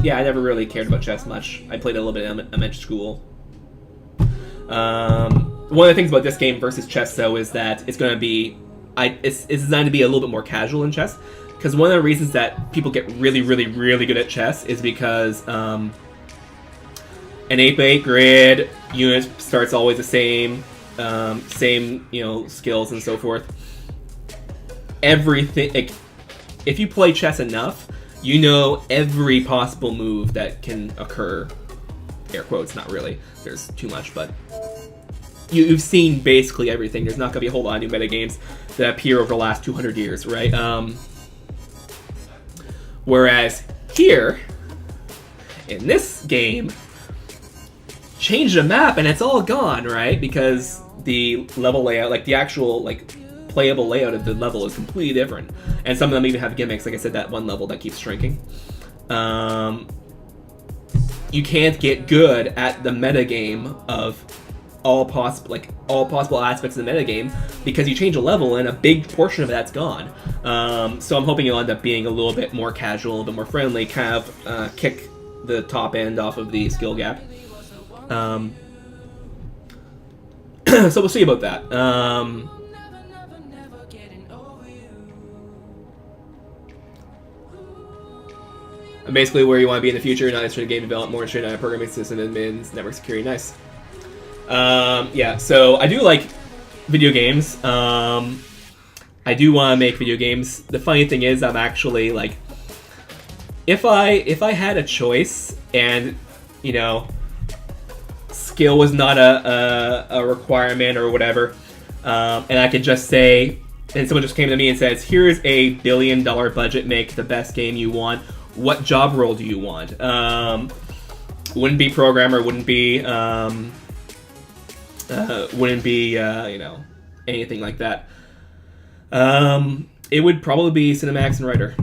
yeah, I never really cared about chess much. I played a little bit in elementary school. One of the things about this game versus chess, though, is that it's going to be, it's designed to be a little bit more casual than chess. Because one of the reasons that people get really, really, really good at chess is because an 8x8 grid unit starts always the same, same skills and so forth. Everything, like, if you play chess enough, you know every possible move that can occur. Air quotes, not really. There's too much, but you've seen basically everything. There's not going to be a whole lot of new metagames that appear over the last 200 years, right? Whereas here, in this game, change the map and it's all gone, right? Because the level layout, like the actual playable layout of the level is completely different. And some of them even have gimmicks, like I said, that one level that keeps shrinking. You can't get good at the metagame of all possible aspects of the metagame because you change a level and a big portion of that's gone. So I'm hoping you'll end up being a little bit more casual, a little bit more friendly, kind of kick the top end off of the skill gap. So we'll see about that. Basically where you want to be in the future, not interested in game development, more interested in programming, system admins, network security. Nice. Yeah, so I do like video games. I do want to make video games. The funny thing is, I'm actually like, if I had a choice and skill was not a requirement or whatever, and I could just say, and someone just came to me and says, "Here's a $1 billion budget, make the best game you want. What job role do you want?" Wouldn't be programmer, wouldn't be anything like that. It would probably be Cinemax and writer.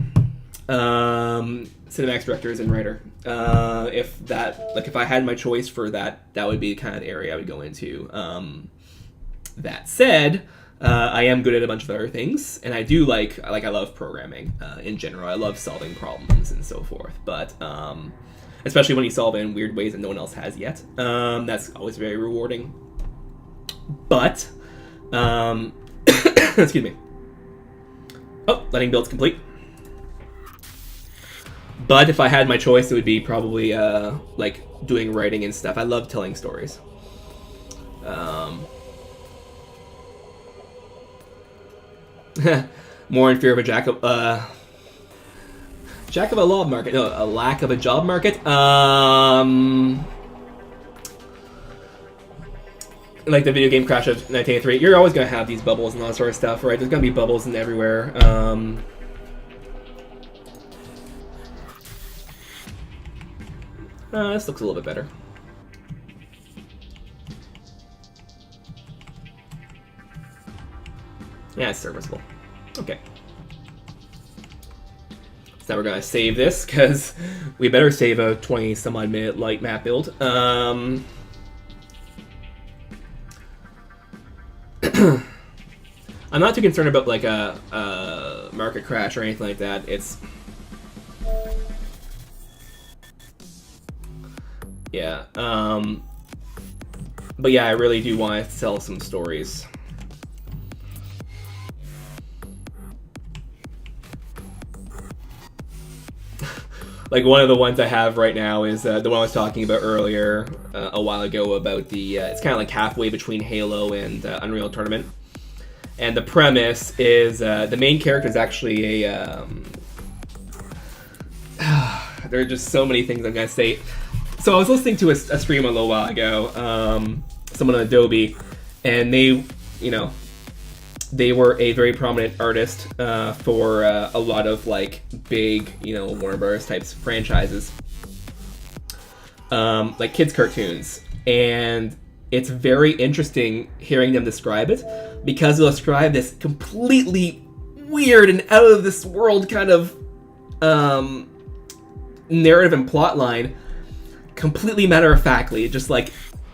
Cinemax directors and writer. If I had my choice for that, that would be kind of the area I would go into. That said, I am good at a bunch of other things, and I do I love programming in general. I love solving problems and so forth, but especially when you solve it in weird ways that no one else has yet. That's always very rewarding. But, excuse me. Oh, letting builds complete. But if I had my choice, it would be probably doing writing and stuff. I love telling stories. More in fear of a jack of a job market. No, a lack of a job market. Like the video game crash of 1983, you're always gonna have these bubbles and all that sort of stuff, right? There's gonna be bubbles in everywhere. This looks a little bit better. Yeah, it's serviceable. Okay. So now we're gonna save this, because we better save a 20-some-odd minute light map build. I'm not too concerned about a market crash or anything like that. It's... Yeah, but yeah, I really do want to tell some stories. One of the ones I have right now is the one I was talking about earlier a while ago about the, it's kind of like halfway between Halo and Unreal Tournament. And the premise is the main character is actually a, there are just so many things I'm going to say. So I was listening to a stream a little while ago, someone on Adobe, and they were a very prominent artist for a lot of big, Warner Bros. Types franchises, like kids cartoons, and it's very interesting hearing them describe it, because they'll describe this completely weird and out of this world kind of narrative and plot line, completely matter-of-factly, just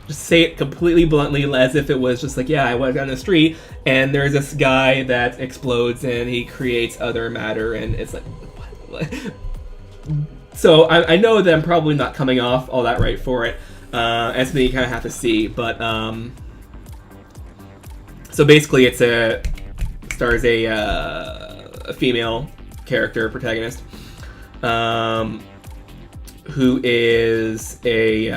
say it completely bluntly as if it was just I went down the street and there's this guy that explodes and he creates other matter, and it's So I know that I'm probably not coming off all that right for it. That's something you kind of have to see. But so basically, it stars a female character protagonist who is a.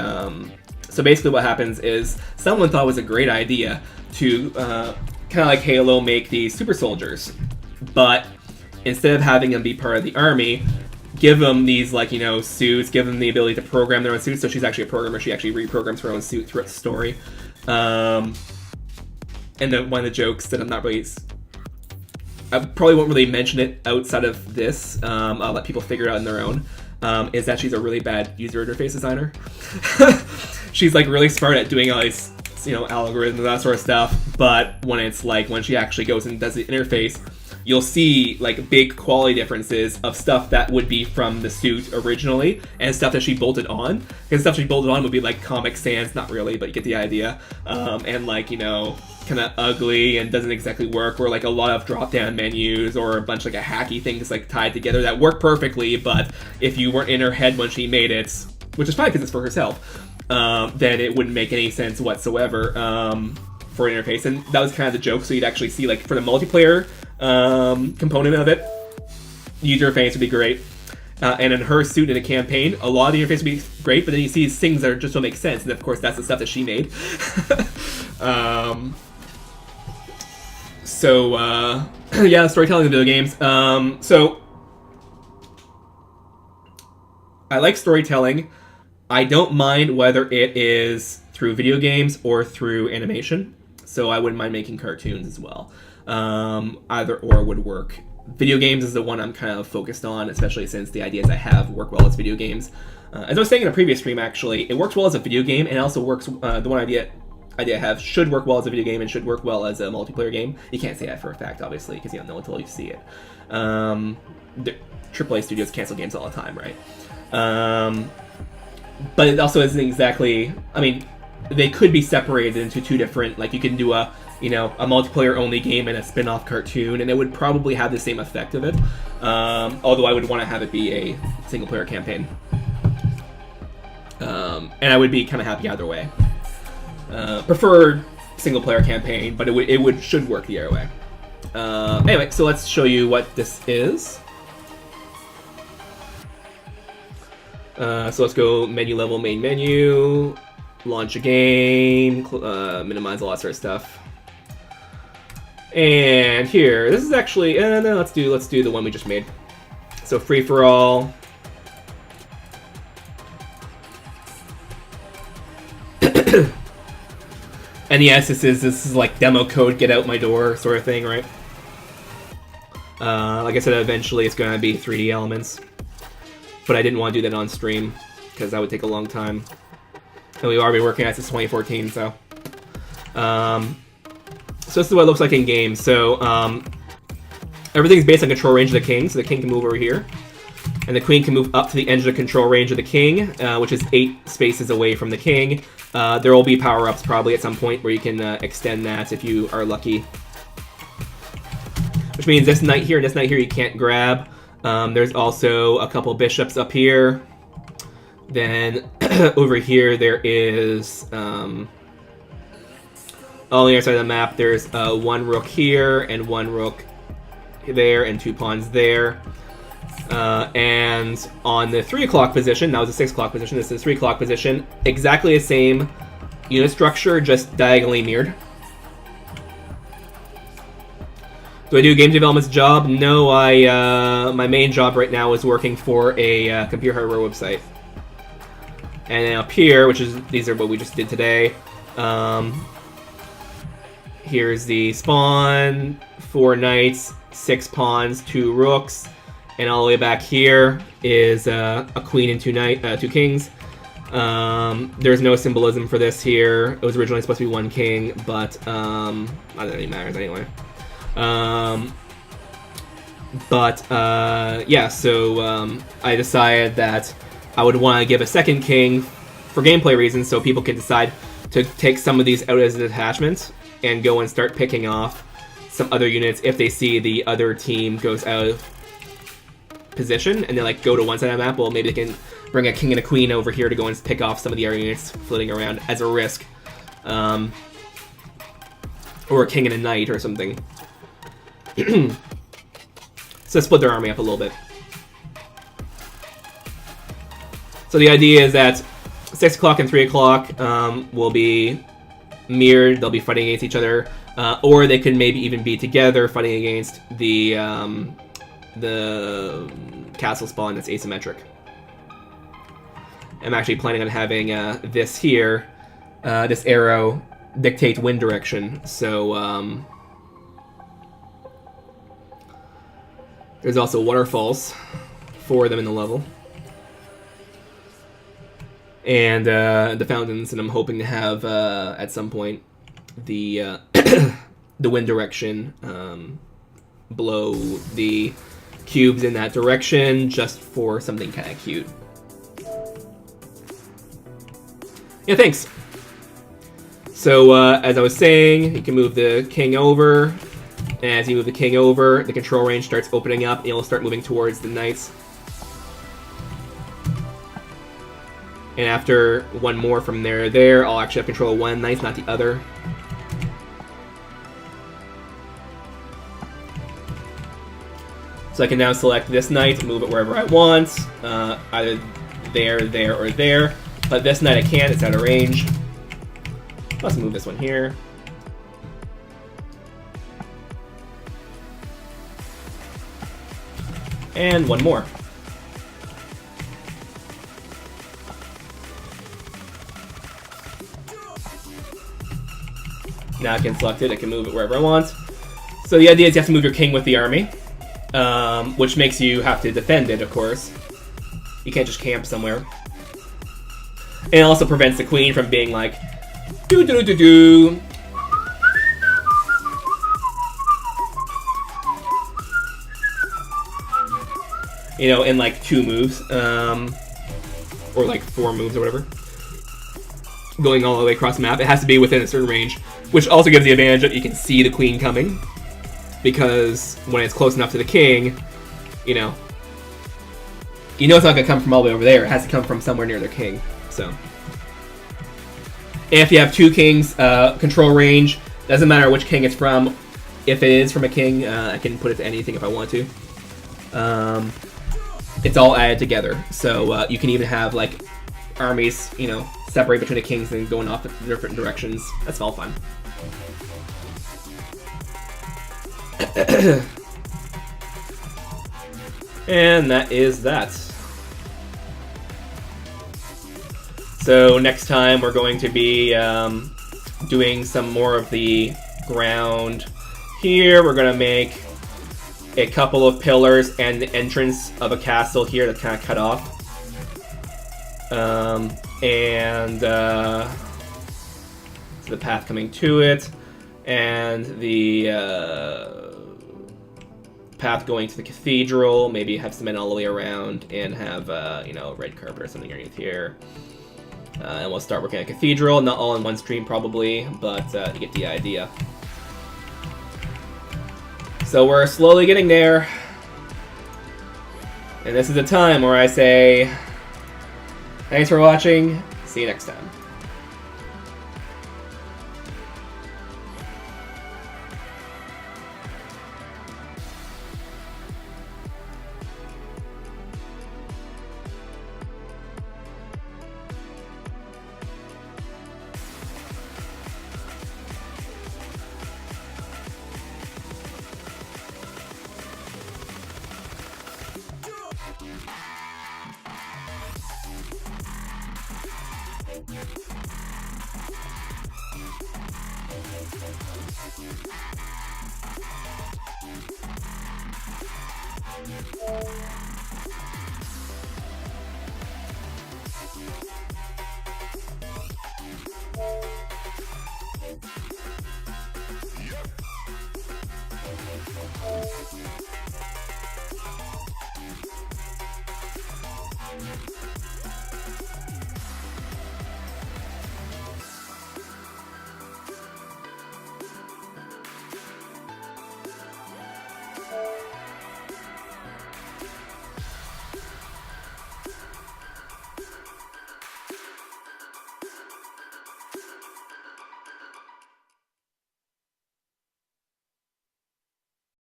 So basically, what happens is someone thought it was a great idea to kind of like Halo make these super soldiers, but instead of having them be part of the army, give them these, like, suits, give them the ability to program their own suits. So she's actually a programmer. She actually reprograms her own suit throughout the story. And then one of the jokes that I probably won't really mention it outside of this. I'll let people figure it out on their own. Is that she's a really bad user interface designer. She's like really smart at doing all these, algorithms and that sort of stuff. But when she actually goes and does the interface, you'll see like big quality differences of stuff that would be from the suit originally and stuff that she bolted on. Because stuff she bolted on would be like Comic Sans, not really, but you get the idea. And kind of ugly and doesn't exactly work, or like a lot of drop-down menus or a bunch like a hacky things like tied together that work perfectly, but if you weren't in her head when she made it, which is fine because it's for herself, then it wouldn't make any sense whatsoever for an interface. And that was kind of the joke. So you'd actually see, like, for the multiplayer component of it, user interface would be great. And in her suit in a campaign, a lot of the interface would be great, but then you see these things that just don't make sense. And of course, that's the stuff that she made. Yeah, storytelling in video games. So I like storytelling. I don't mind whether it is through video games or through animation. So I wouldn't mind making cartoons as well. Either or would work. Video games is the one I'm kind of focused on, especially since the ideas I have work well as video games. As I was saying in a previous stream, actually, it works well as a video game, and it also works, the one idea I have should work well as a video game and should work well as a multiplayer game. You can't say that for a fact, obviously, because you don't know until you see it. The AAA studios cancel games all the time, right? But it also isn't exactly... I mean, they could be separated into two different... Like, you can do a multiplayer-only game and a spin-off cartoon, and it would probably have the same effect of it. Although I would want to have it be a single-player campaign. And I would be kind of happy either way. Preferred single-player campaign, but it should work the other way. Anyway, so let's show you what this is. So let's go menu level, main menu, launch a game, minimize all that sort of stuff. And here, this is actually, no, let's do the one we just made. So free for all. And yes, this is like demo code, get out my door sort of thing, right? Like I said, eventually it's going to be 3D elements. But I didn't want to do that on stream, because that would take a long time. And we've already been working on it since 2014, so... So this is what it looks like in game. So, everything's based on control range of the king, so the king can move over here. And the queen can move up to the edge of the control range of the king, which is 8 spaces away from the king. There will be power-ups probably at some point where you can extend that if you are lucky. Which means this knight here and this knight here you can't grab. There's also a couple bishops up here. Then over here there is... on the other side of the map, there's one rook here and one rook there and 2 pawns there. And on the 3 o'clock position, that was the 6 o'clock position, this is the 3 o'clock position, exactly the same unit structure, just diagonally mirrored. Do I do a game development's job? No, my main job right now is working for a computer hardware website. And then up here, these are what we just did today. Here's the spawn, 4 knights, 6 pawns, 2 rooks, and all the way back here is a queen and 2 kings. There's no symbolism for this here. It was originally supposed to be 1 king, but I don't know if it matters anyway. Yeah, so I decided that I would want to give a second king for gameplay reasons, so people can decide to take some of these out as attachments and go and start picking off some other units if they see the other team goes out of position and they like go to one side of the map, well, maybe they can bring a king and a queen over here to go and pick off some of the area units floating around as a risk. Or a king and a knight or something. So split their army up a little bit. So the idea is that 6 o'clock and 3 o'clock will be mirrored. They'll be fighting against each other. Or they could maybe even be together fighting against the castle spawn that's asymmetric. I'm actually planning on having this here, this arrow, dictate wind direction. So there's also waterfalls, 4 of them in the level. And the fountains, and I'm hoping to have at some point the the wind direction blow the cubes in that direction just for something kind of cute. Yeah, thanks. So as I was saying, you can move the king over. And as you move the king over, the control range starts opening up, and you'll start moving towards the knights. And after one more from there, I'll actually have control of one knight, not the other. So I can now select this knight and move it wherever I want, either there, or there. But this knight I can't, it's out of range. Let's move this one here. And one more. Now I can select it, I can move it wherever I want. So the idea is you have to move your king with the army, which makes you have to defend it, of course. You can't just camp somewhere. And it also prevents the queen from being like, do-do-do-do-do. You know, in like 2 moves, or like 4 moves or whatever. Going all the way across the map. It has to be within a certain range, which also gives the advantage that you can see the queen coming, because when it's close enough to the king, you know it's not going to come from all the way over there. It has to come from somewhere near their king. So, and if you have 2 kings, control range, doesn't matter which king it's from. If it is from a king, I can put it to anything if I want to. It's all added together, so you can even have like armies, separate between the kings and going off in different directions. That's all fun. And that is that. So next time we're going to be doing some more of the ground here. We're going to make a couple of pillars and the entrance of a castle here that's kind of cut off. So the path coming to it, and the path going to the cathedral. Maybe have some men all the way around, and have a red carpet or something underneath here. And we'll start working on cathedral. Not all in one stream probably, but you get the idea. So we're slowly getting there. And this is the time where I say, thanks for watching. See you next time.